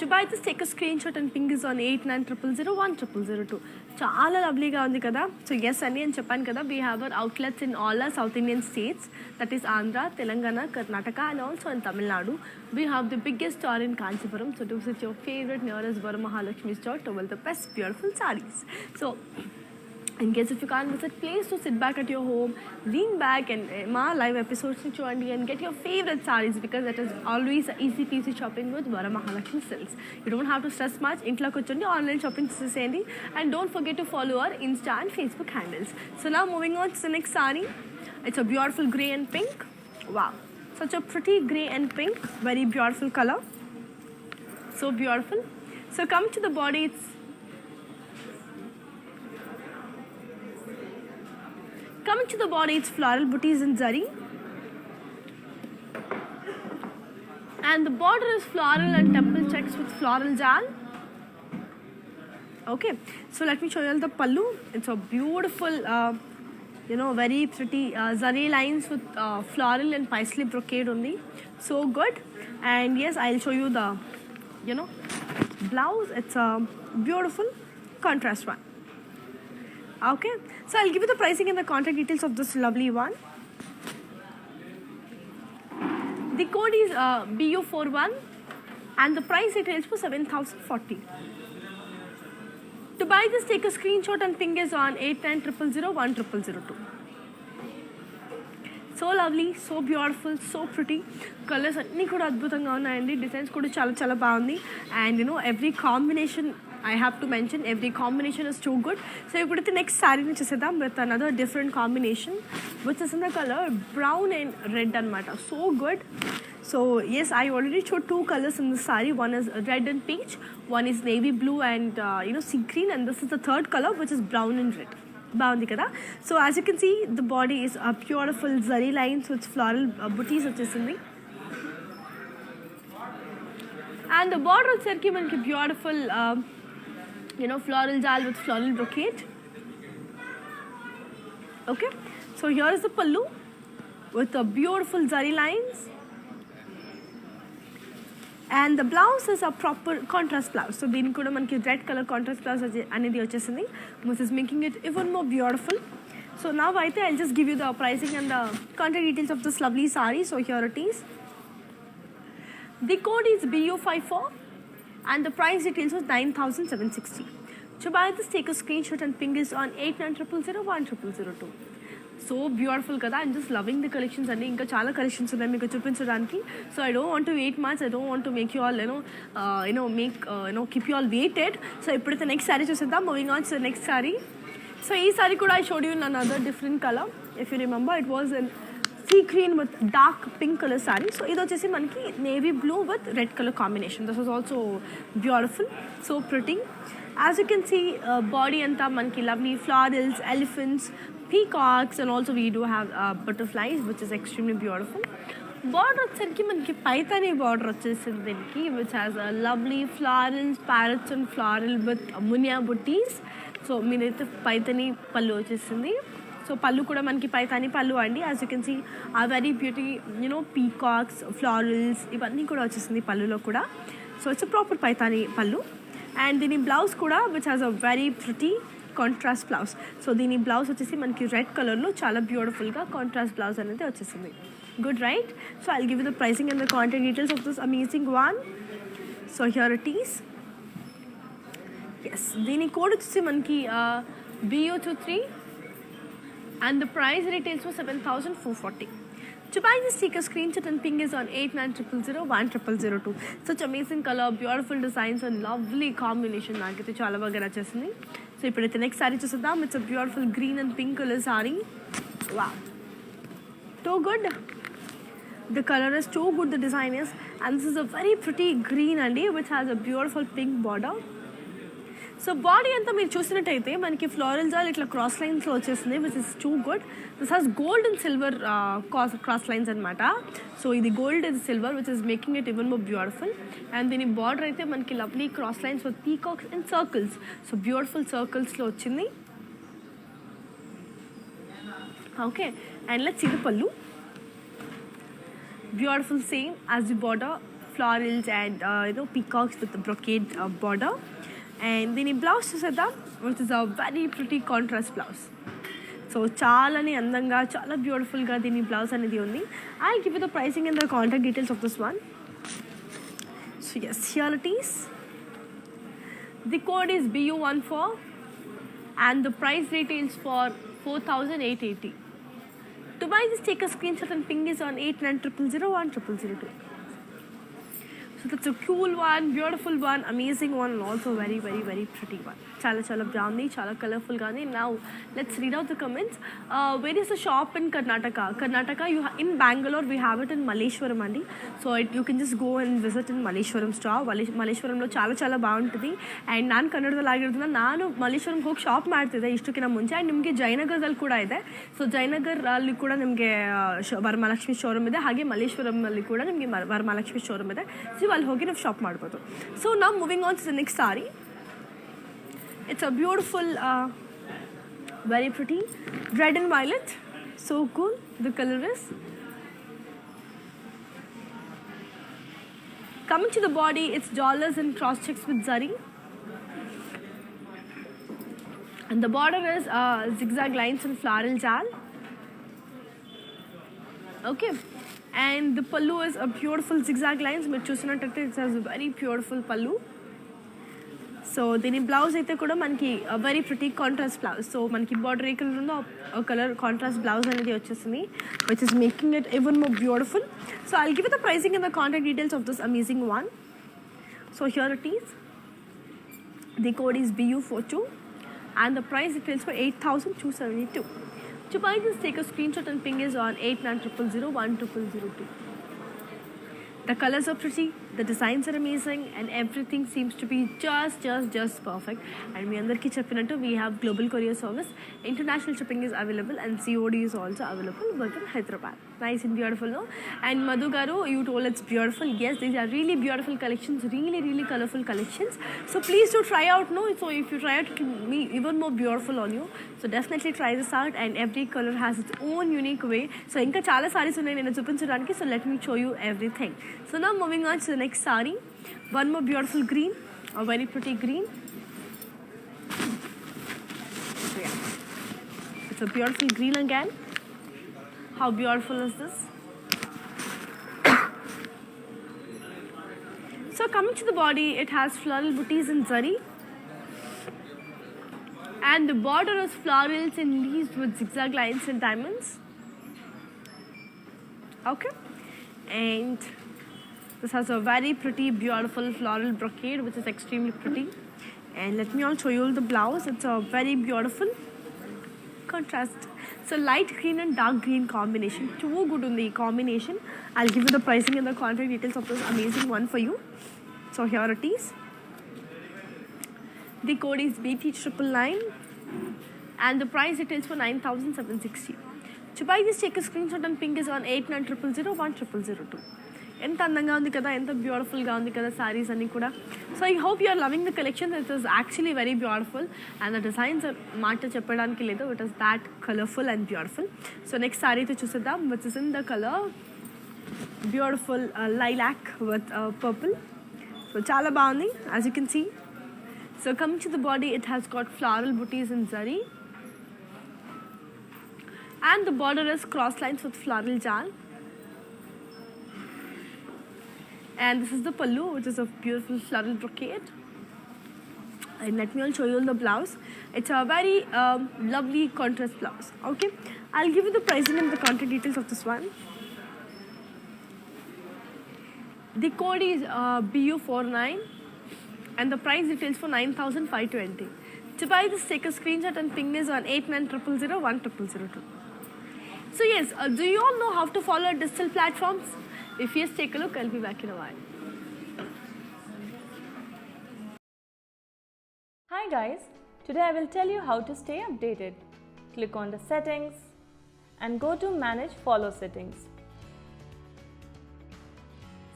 To buy this, take a screenshot and ping is on 8900010002. చాలా లవ్లీగా ఉంది కదా. So yes అని చెప్పాను కదా, we have our outlets in all our south Indian states, that is Andhra, Telangana, Karnataka and also in Tamil Nadu. We have the biggest store in Kanchipuram. So to visit your favourite nearest Varamahalakshmi store to buy the best beautiful sarees. So in case if you can't visit, please to sit back at your home, lean back and ma live episodes ni chudandi and get your favorite sarees, because that is always easy peasy shopping with Varamahalakshmi Silks. You don't have to stress much. Intlo kuchundi online shopping cheseyandi, and don't forget to follow our Insta and Facebook handles. So now moving on to the next saree. It's a beautiful grey and pink. Wow, such a pretty grey and pink, very beautiful color, so beautiful. So come to the body, coming to the body, it's floral booties in zari, and the border is floral and temple checks with floral jal. Okay, so let me show you the pallu. It's a beautiful very pretty zari lines with floral and paisley brocade only, so good. And yes, I'll show you the blouse. It's a beautiful contrast one. Okay, so I'll give you the pricing and the contact details of this lovely one. The code is BU41 and the price details for 7,040. To buy this, take a screenshot and ping us on 8900010002. So lovely, so beautiful, so pretty. Colours అన్నీ కూడా అద్భుతంగా ఉన్నాయండి. Designs కూడా చాలా చాలా బాగుంది. And every combination I have to mention, every combination is too good. So ippudithe next saree ni chesedam with another different combination, which is in the color brown and red anamata. So good. So yes, I already showed two colors in the saree. One is red and peach, one is navy blue and sea green, and this is the third color, which is brown and red. బాగుంది కదా. So as you can see, the body is a beautiful zari lines with floral booties వచ్చేసింది. And the border వచ్చేసరికి మనకి beautiful floral jal with floral brocade. Okay, so here is the pallu with the beautiful zari lines, and the blouse is a proper contrast blouse. So దీనికి కూడా మనకి red colour contrast blouse అనేది వచ్చేసింది, which is making it even more beautiful. So now అయితే I'll just give you the pricing and the contact details of this lovely saree. So here it is. The code is BU54 and the price details was 9,760. To buy this, take a screenshot and ping us on 8900010002. So beautiful కదా. I'm just loving the collections అండి. ఇంకా చాలా collections ఉన్నాయి మీకు చూపించడానికి. So I don't want to wait much. I don't want to make you all keep you all waited. So ఇప్పుడైతే next saree చూసేద్దాం. Moving on to next saree. So ఈ శారీ కూడా I showed you in another different colour. If you remember, it was in sea green with dark pink colour sari. So ఇది వచ్చేసి మనకి navy blue with red colour combination. This was also beautiful, so pretty. As you can see, body anta manki lovely florals, elephants, peacocks, and also we do have butterflies, which is extremely beautiful. Border వచ్చేసరికి మనకి Paithani border వచ్చేసింది దీనికి, which has a lovely florals, parrots and floral with munia booties. So మీరైతే పైతాని పళ్ళు వచ్చేసింది. So పళ్ళు కూడా మనకి పైతాని పళ్ళు అండి. యాజ్ యూ కెన్ సీ ఆ వెరీ బ్యూటీ పీకాక్స్, ఫ్లారల్స్ ఇవన్నీ కూడా వచ్చేసింది పళ్ళులో కూడా. సో ఇట్స్ ప్రాపర్ పైతాని పళ్ళు. అండ్ దీని బ్లౌజ్ కూడా which has a very pretty contrast blouse. So దీని బ్లౌజ్ వచ్చేసి మనకి రెడ్ కలర్లో చాలా బ్యూటిఫుల్గా కాంట్రాస్ట్ బ్లౌజ్ అనేది వచ్చేసింది. Good, right? So I'll give you the pricing and the contact details of this amazing one. So here it is. Yes, దీని code వచ్చేసి మనకి BU23 and the price retails for 7,440. To buy this, take a screenshot and ping us on 8900010002. Such amazing color, beautiful designs and lovely combination. నాకైతే చాలా బాగా నచ్చేసింది. So ఇప్పుడైతే next sorry చూసేద్దాం. It's a beautiful green and pink colour sorry. Wow, so good. The color is so good, the design is, and this is a very pretty green అండి which has a beautiful pink border. So body అంతా మీరు చూసినట్టయితే మనకి floral జాల్ ఇట్లా cross లైన్స్లో వచ్చేస్తుంది which is too good. This has gold and silver cross lines అనమాట. సో ఇది గోల్డ్ ఇది silver which is making it even more beautiful. And దీని బార్డర్ అయితే మనకి lovely cross lines with peacocks and circles. So beautiful సర్కిల్స్లో వచ్చింది. Okay, and let's see the pallu. Beautiful same as the border, florals and peacocks with the brocade border. And then in blouse చూసేద్దాం, which is a very pretty contrast blouse. So చాలానే అందంగా చాలా బ్యూటిఫుల్గా దీని blouse అనేది ఉంది. I give you the pricing and the contact details of this one. So yes, here it is. The code is BU14 and the price retails for 4,880. To buy this, take a screenshot and ping is on 8900010002. So that's a cool one, beautiful one, amazing one, and also very, very, very pretty one. Chala chala browny, chala colorful gani. Now let's read out the comments. Where is the shop in Karnataka? Karnataka, in Bangalore we have it in Malleshwaram andi. So you can just go and visit in Malleshwaram store. Malleshwaram lo chala chala baaguntadi. And ನಾನು ಕನ್ನಡದಲ್ಲಿ ಆಗಿರೋದ್ರಿಂದ ನಾನು ಮಲ್ಲೇಶ್ವರಂಗೆ ಹೋಗಿ shop ಮಾಡ್ತಿದ್ದೆ ಇಷ್ಟಕ್ಕಿಂತ ಮುಂಚೆ. And ನಿಮಗೆ ಜಯನಗರದಲ್ಲಿ ಕೂಡ ಇದೆ. ಸೊ ಜಯನಗರ್ ಅಲ್ಲಿ ಕೂಡ ನಿಮಗೆ ವರಮಹಾಲಕ್ಷ್ಮಿ ಶೋರೂಮ್ ಇದೆ. ಹಾಗೆ ಮಲ್ಲೇಶ್ವರಮಲ್ಲಿ ಕೂಡ ನಿಮಗೆ ವರಮಹಾಲಕ್ಷ್ಮಿ ಶೋರೂಮ್ ಇದೆ. ಸೊ ಅಲ್ಲಿ ಹೋಗಿ ನಾವು ಶಾಪ್ ಮಾಡ್ಬೋದು. ಸೊ ನಾವು moving on to the next sari. It's a beautiful, very pretty red and violet. So cool. The color is. Coming to the body, it's dollars and cross checks with zari. And the border is zigzag lines and floral jal. Okay. And the pallu is a beautiful zigzag lines. It has a very beautiful pallu. So దీని blouse అయితే కూడా మనకి very pretty contrast blouse. So మనకి border ఏ colour ఉందో ఆ colour contrast blouse అనేది వచ్చేసింది which is making it even more beautiful. So I'll give the pricing and the contact details of this amazing one. So here it is. The code is BU42 and the price details for 8,272. To buy this, take a screenshot and ping is on 8900010002. The colors are pretty, the designs are amazing, and everything seems to be just perfect. And we andarki cheppinattu, we have global courier service, international shipping is available, and COD is also available within Hyderabad. Nice and beautiful, no? And Madhu garu, you told it's beautiful. Yes, these are really beautiful collections, really colorful collections. So please do try out, no? So if you try out, it will be even more beautiful on you. So definitely try this out, and every color has its own unique way. So inka chala sarees unnai nenu chupinchadaniki, so let me show you everything. So now moving on to the next saree. One more beautiful green, a very pretty green. So yeah, it's a beautiful green again. How beautiful is this? So coming to the body, it has floral booties in zari. And the border is florals and leaves with zigzag lines and diamonds. Okay. And this has a very pretty, beautiful floral brocade, which is extremely pretty. And let me also show you the blouse. It's a very beautiful contrast. So light green and dark green combination. Too good on the combination. I'll give you the pricing and the contact details of this amazing one for you. So here it is. The code is BT999 and the price details for 9,760. To buy this, take a screenshot and ping is on 8900010002. ఎంత అందంగా ఉంది కదా, ఎంత బ్యూటిఫుల్గా ఉంది కదా సారీస్ అన్నీ కూడా. So I hope you are loving the collection. It is actually very beautiful and the designs మాట చెప్పడానికి లేదు, it is that colourful and beautiful. So next sari అయితే చూసేద్దాం, which is in the colour beautiful lilac with purple. So చాలా బాగుంది as you can see. So coming to the body, it has got floral butis in zari and the border is cross lines with floral jal. And this is the pallu, which is a beautiful floral brocade. And let me show you the blouse. It's a very lovely contrast blouse. Okay, I'll give you the pricing and the contact details of this one. The code is BU49 and the price details for 9,520. To buy this, take a screenshot and ping us on 8900010002. So yes, do you all know how to follow digital platforms? If yes, take a look. I'll be back in a while. Hi guys, today I will tell you how to stay updated. Click on the settings and go to manage follow settings.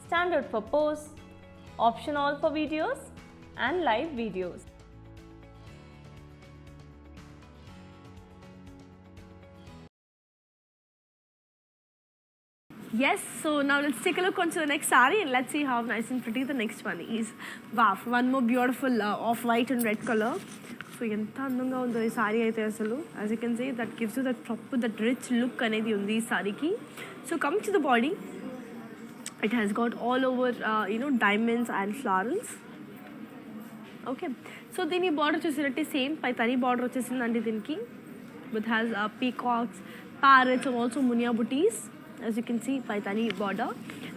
Standard for posts, option all for videos and live videos. Yes, so now let's take a look onto the next saree and let's see how nice and pretty the next one is. Wow, one more beautiful off-white and red color. So ఎంత అందంగా ఉందో ఈ sorry అయితే అసలు as you can see that gives you that proper that rich look అనేది ఉంది ఈ సారీకి. So come to the body, it has got all over diamonds and florals. Okay, so దీని బార్డర్ చూసినట్టే సేమ్ పైతాని బార్డర్ వచ్చేసిందండి దీనికి. It has peacocks, parrots and also munia booties. As you can see, paitani border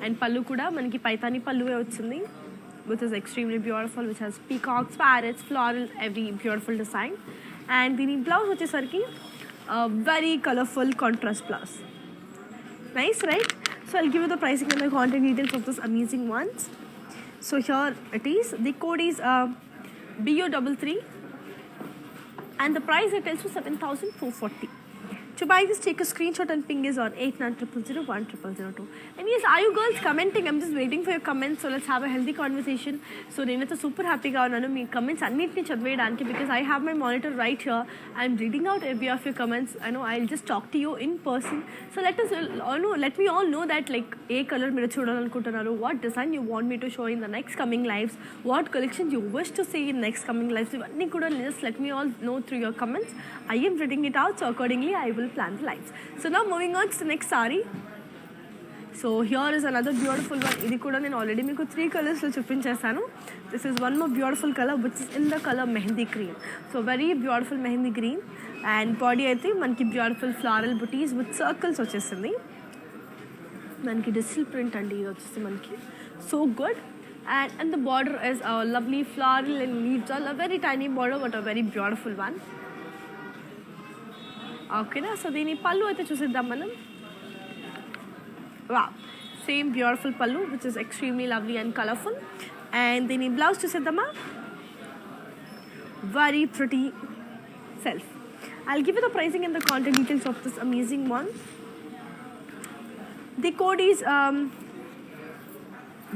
and pallu kuda manaki paitani pallu vachindi, which is extremely beautiful, which has peacocks, parrots, floral, every beautiful design. And the blouse vachesariki very colorful contrast blouse. Nice, right? So I'll give you the pricing and the contact details of those amazing ones. So here it is. The code is BO33 and the price it tells you 7,440. To buy this, take a screenshot and ping us on 8900010002. And yes, are you girls commenting? I'm just waiting for your comments. So let's have a healthy conversation. So I'm super happy about your comments because I have my monitor right here. I'm reading out every of your comments. I know I'll just talk to you in person. So let me all know that like a color what design you want me to show in the next coming lives, what collections you wish to see in next coming lives. Just let me all know through your comments. I am reading it out, so accordingly I will plan the lives. So now moving on to the next saree. So here is another beautiful one. Idi kuda nenu already meeku 3 colors lo chupinchesanu. This is one more beautiful color which is in the color mehendi green. So very beautiful mehendi green and body aithe manki beautiful floral booties with circles vachesindi. Manki digital print andi idi vachesi manki. So good. And the border is a lovely floral and leaves, all a very tiny border but a very beautiful one. Okay, so దీని పళ్ళు అయితే చూసిద్దాం మనం. Wow, same beautiful pallu which is extremely lovely and colorful. And దీని blouse చూసిద్దామా. Very pretty self. I'll give you the pricing and the contact details of this amazing one. The code is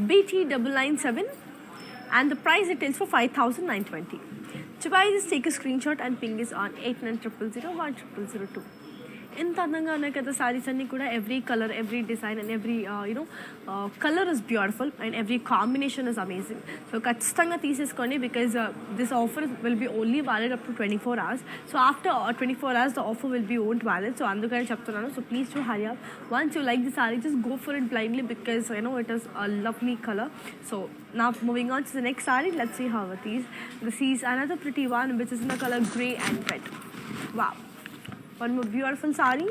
BT997 and the price it is for 5,920. To buy this, take a screenshot and ping us on 8900010002. ఎంత అందంగా ఉన్నాయి కదా సారీస్ అన్నీ కూడా. Every colour, every design and every colour is beautiful and every combination is amazing. So ఖచ్చితంగా తీసేసుకోండి because this offer will be only valid up to 24 hours. So after 24 hours the offer will be won't valid. So అందుకని చెప్తున్నాను. So please to hurry up. Once you like the sorry just go for it blindly because it is a lovely colour. So now moving on to the next saree, let's see how it is. This is another pretty one which is in the color grey and red. Wow, one more beautiful saree.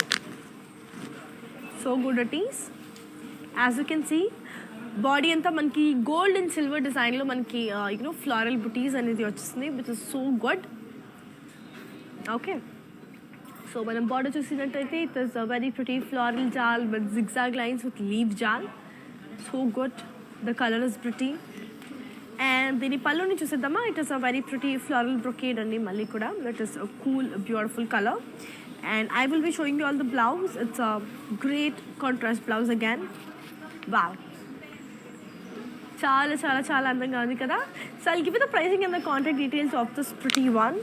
So good it is. As you can see, body anta manki gold and silver design lo manki floral booties anedi vachesindi which is so good. Okay, so manam border chusinattaithe it is a very pretty floral jal with zigzag lines with leaf jal. So good. The color is pretty. And దీని పళ్ళుని చూసేద్దామా. It is a very pretty floral brocade అండి మళ్ళీ కూడా. It is a cool beautiful color. And I will be showing you all the blouse. It's a great contrast blouse again. Wow, చాలా చాలా చాలా అందంగా ఉంది కదా. So I'll give you the pricing and the contact details of this pretty one.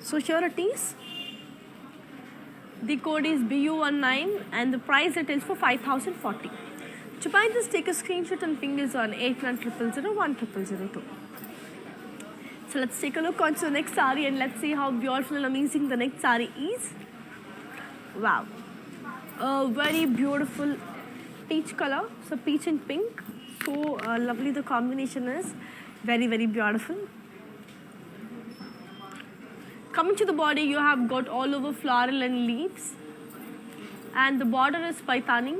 So here it is. The code is BU19 and the price it is for 5,040. To buy this, take a screenshot and ping us on 8900010002. So let's take a look on to the next saree and let's see how beautiful and amazing the next saree is. Wow, a very beautiful peach color. So peach and pink. So lovely the combination is. Very very beautiful. Coming to the body, you have got all over floral and leaves. And the border is paitani.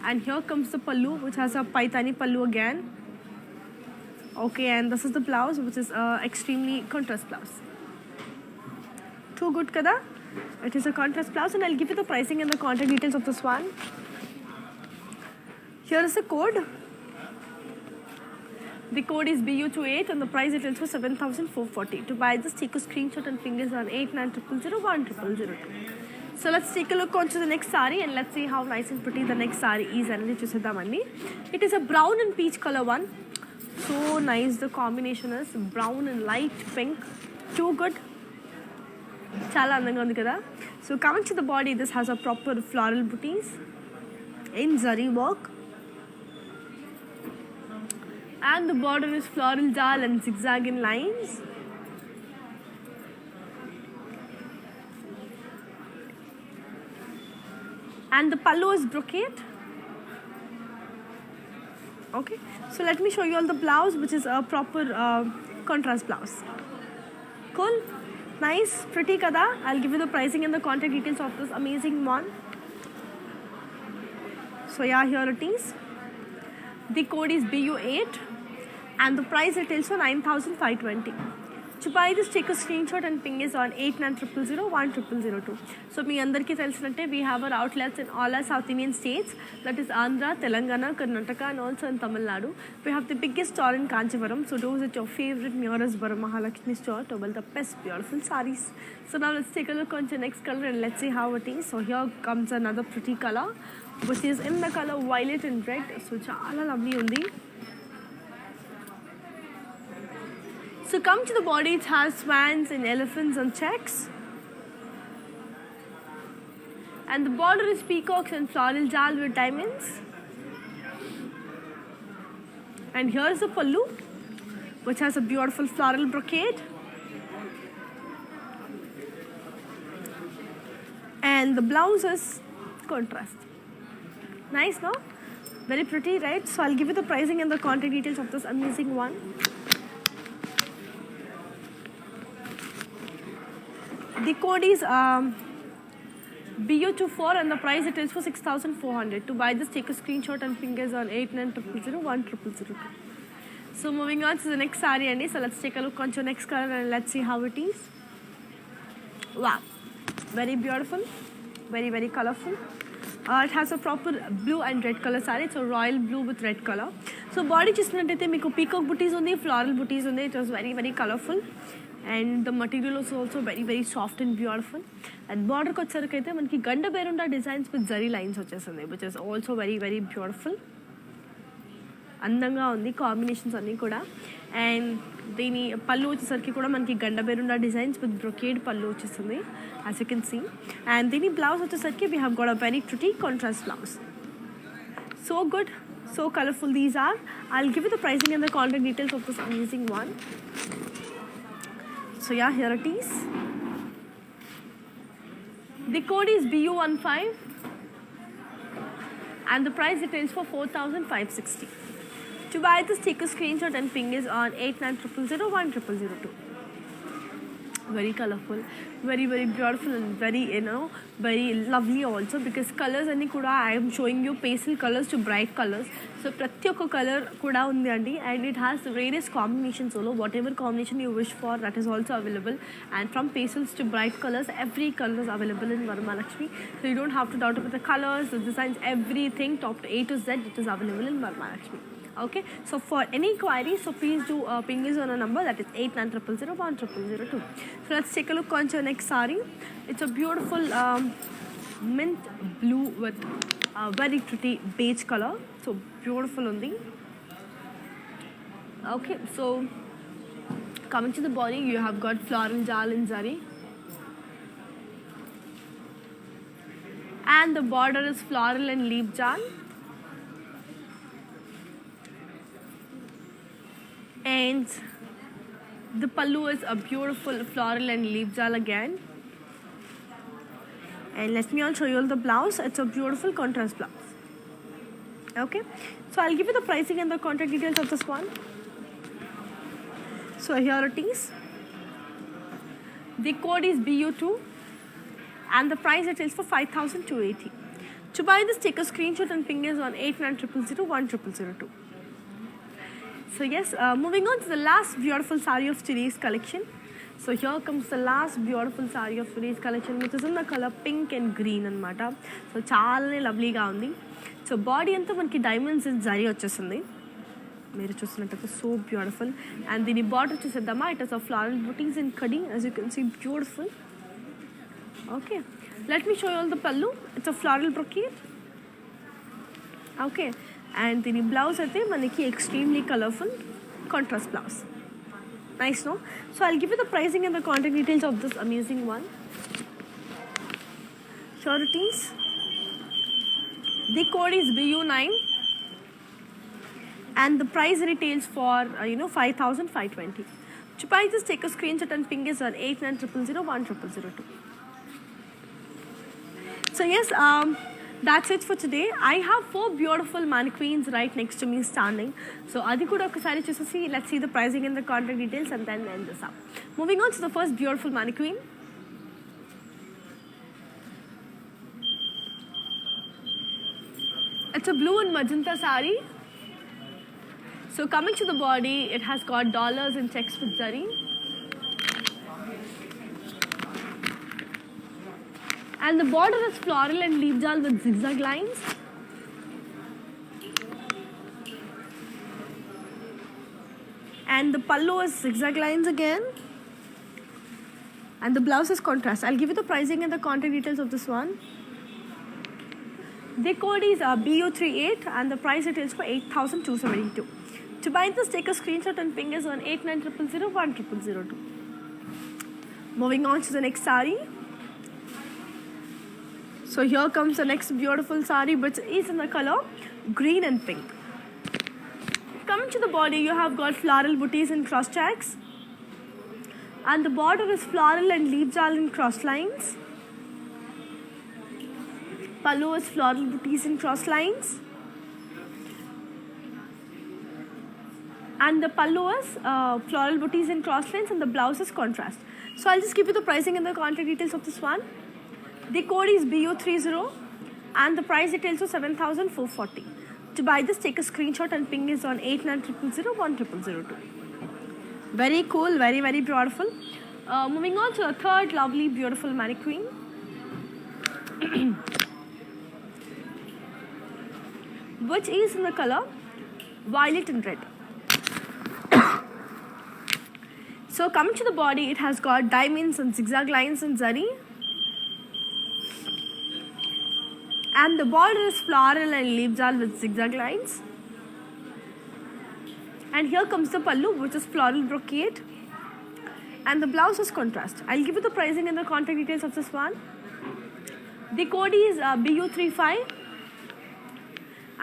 And here comes the pallu which has a paitani pallu again. Okay, and this is the blouse, which is extremely contrast blouse. Too good, kada? It is a contrast blouse, and I'll give you the pricing and the contact details of this one. Here is the code. The code is BU28 and the price it is for 7,440. To buy this, take a screenshot and fingers on 8900010002. So let's take a look onto the next saree and let's see how nice and pretty the next saree is. And it is a brown and peach color one. So nice the combination is brown and light pink. Too good. Chala andanga undi kada. So coming to the body, this has a proper floral booties in zari work. And the border is floral jal and zigzag in lines. And the pallu is brocade. Okay, so let me show you all the blouse, which is a proper contrast blouse. Cool, nice, pretty kada. I'll give you the pricing and the contact details of this amazing one. So yeah, here it is. The code is BU8 and the price retails for 9,520. To buy this, take a screenshot and ping us on 8900010002. So me andarki telusunante, we have our outlets in all our South Indian states, that is Andhra, Telangana, Karnataka and also in Tamil Nadu. We have the biggest store in Kanchipuram, so do visit your favorite nearest Varamahalakshmi store to buy the best beautiful sarees. So now let's take a look on the next color and let's see how it is. So here comes another pretty color, which is in the color violet and red. So chala lovely undi. So come to the body, it has swans and elephants and checks. And the border is peacocks and floral jal with diamonds. And here is the pallu, which has a beautiful floral brocade. And the blouse is contrast. Nice, no? Very pretty, right? So I'll give you the pricing and the contact details of this amazing one. The code is BU24 and the price it is for 6,400. To buy this, take a screenshot and fingers on 8900010002. So moving on to the next saree, Andy. So let's take a look on your next color and let's see how it is. Wow, very beautiful, very, very colorful. It has a proper blue and red color saree. It's a royal blue with red color. So body chustunnattaithe meeku peacock booties undi, floral booties undi. It was very, very colorful. And the material is also very, very soft and beautiful. And border ko vachesarikaithe manaki ganda berunda designs with zari lines vachesandi, which is also very, very beautiful. Andanga undi combinations anni kuda. And దీని పళ్ళు వచ్చేసరికి కూడా మనకి గండ బెరుండా designs with brocade పళ్ళు వచ్చేస్తుంది, as you can see. And దీని blouse వచ్చేసరికి we have got a very pretty contrast blouse. So good, so colorful these are. I'll give you the pricing and the contact details of this amazing one. So yeah, here it is. The code is BU15 and the price retails for 4,560. To buy this, take a screenshot and ping us on 8900010002. Very colorful, very, very beautiful and very, very lovely also, because colors anni kuda I am showing you pastel colors to bright colors. So prati okka color kuda undi andi, and it has various combinations also. Whatever combination you wish for, that is also available. And from pastels to bright colors, every color is available in Varamahalakshmi. So you don't have to doubt about the colors, the designs, everything top to A to Z, it is available in Varamahalakshmi. Okay, so for any queries, so please do ping us on a number, that is 8900010002. So let's take a look on your next saree. It's a beautiful mint blue with very pretty beige color. So beautiful only. Okay, so coming to the body, you have got floral jal and zari. And the border is floral and leaf jal. And the pallu is a beautiful floral and leaf jal again. And let me also show you all the blouse. It's a beautiful contrast blouse. Okay, so I'll give you the pricing and the contact details of this one. So here it is. The code is BU2 and the price it is for 5,280. To buy this, take a screenshot and ping us on 8900010002. So yes, moving on to the last beautiful saree of today's collection. So here comes the last beautiful saree of today's collection, which is in the color pink and green anamata. So చాలా lovelyగా ఉంది. So body అంతా మనకి diamonds and zari వచ్చేస్తుంది. మీరు చూస్తున్నట్టయితే so beautiful. And దీని border చూసేద్దామా, it is a floral butis in kadi, as you can see beautiful. Okay, let me show you all the pallu. It's a floral brocade. Okay, and దీని blouse అయితే మనకి extremely colourful contrast blouse. Nice, no? So I'll give you the pricing and the contact details of this amazing one. Sureties. The code is BU9 and the price retails for 5,520. To buy this, take a screenshot and ping us on 8900010002. So yes, that's it for today. I have 4 beautiful mannequins right next to me standing. So adi kuda okasari chusesi, let's see the pricing and the contact details and then end this up. Moving on to the first beautiful mannequin. It's a blue and magenta saree. So coming to the body, it has got dollars and checks with zari. And the border is floral and leaf jal with zigzag lines. And the pallu is zigzag lines again. And the blouse is contrast. I'll give you the pricing and the contact details of this one. The code is BU38 and the price it is for 8,272. To buy this, take a screenshot and ping us on 8900010002. Moving on to the next saree. So here comes the next beautiful saree, which is in the color green and pink. Coming to the body, you have got floral booties and cross checks. And the border is floral and leaf jal in cross lines. Pallu is floral booties and cross lines. And the pallu is floral booties and cross lines, and the blouse is contrast. So I'll just give you the pricing and the contact details of this one. The code is BU30 and the price details are 7,440. To buy this, take a screenshot and ping us on 8900010002. Very cool, very, very beautiful. Moving on to a third lovely, beautiful mannequin. Which is in the color violet and red. So coming to the body, it has got diamonds and zigzag lines and zari. And the border is floral and leaf jal with zigzag lines. And here comes the pallu, which is floral brocade. And the blouse is contrast. I'll give you the pricing and the contact details of this one. The code is BU35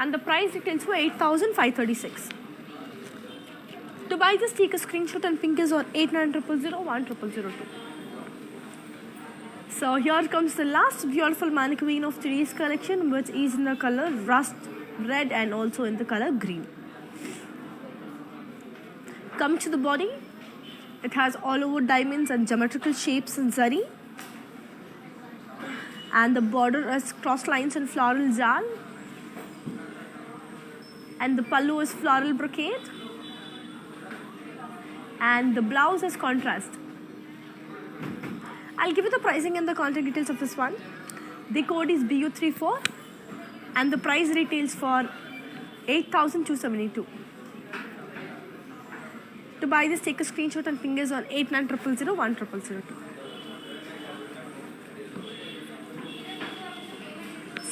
and the price details for 8,536. To buy this, take a screenshot and ping us on 8900010002. So here comes the last beautiful mannequin of today's collection, which is in the color rust red and also in the color green. Come to the body, it has all over diamonds and geometrical shapes and zari. And the border is cross lines and floral jal. And the pallu is floral brocade. And the blouse is contrast. I'll give you the pricing and the contact details of this one. The code is BU34 and the price retails for 8,272. To buy this, take a screenshot and ping us on 8900010002.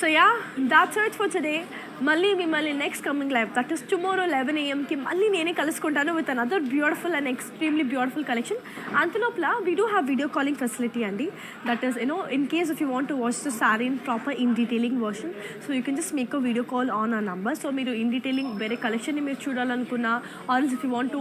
So yeah, that's it for today. Malli mimmalni next coming live, that is tomorrow 11 AM ki malli nene kalusukuntanu with another beautiful and extremely beautiful collection. Antilopla, we do have video calling facility andi. That is, in case if you want to watch the saree in proper in detailing version, so you can just make a video call on our number. So meeru in detailing vere collection ni meer chudalanukuna, or else if you want to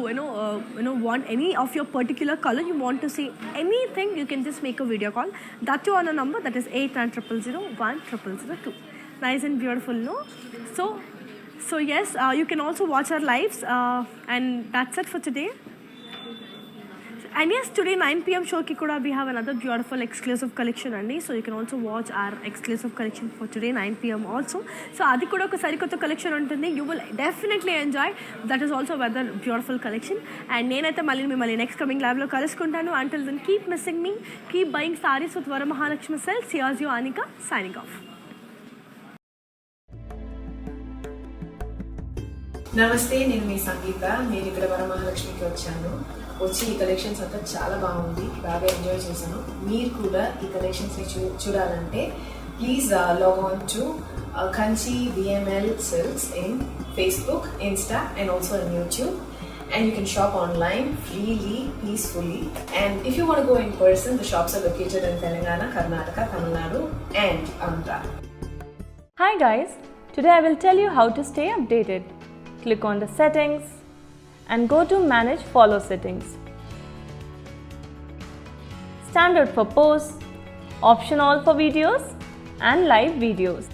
want any of your particular color, you want to see anything, you can just make a video call. That too on a number, that is 8900010002. Nice and beautiful, no? So yes, you can also watch our lives, and that's it for today. And yes, today 9 p.m. show ki kuda we have another beautiful exclusive collection andi. So you can also watch our exclusive collection for today 9 p.m. also. So adi kuda oka sarikotha collection untundi. You will definitely enjoy. That is also another beautiful collection. And nenaithe malli next coming live lo kalusukuntanu. Until then, keep missing me. Keep buying sarees with Varamahalakshmi Silks. Here's your Anika signing off. నమస్తే, నేను మీ సంగీత. నేను ఇక్కడ వరమహాలక్ష్మికి వచ్చాను. వచ్చి ఈ collections అంతా చాలా బాగుంది, బాగా ఎంజాయ్ చేశాను. మీరు కూడా ఈ కలెక్షన్స్ చూడాలంటే please log on to Kanchi VML Silks in Facebook, Insta and also on YouTube. And you can shop online freely, peacefully. And if you want to go in person, the shops are located in Telangana, Karnataka, Tamil Nadu and Andhra. Hi guys, today I will tell you how to stay updated. Click on the settings and go to manage follow settings. Standard for posts, option all for videos and live videos.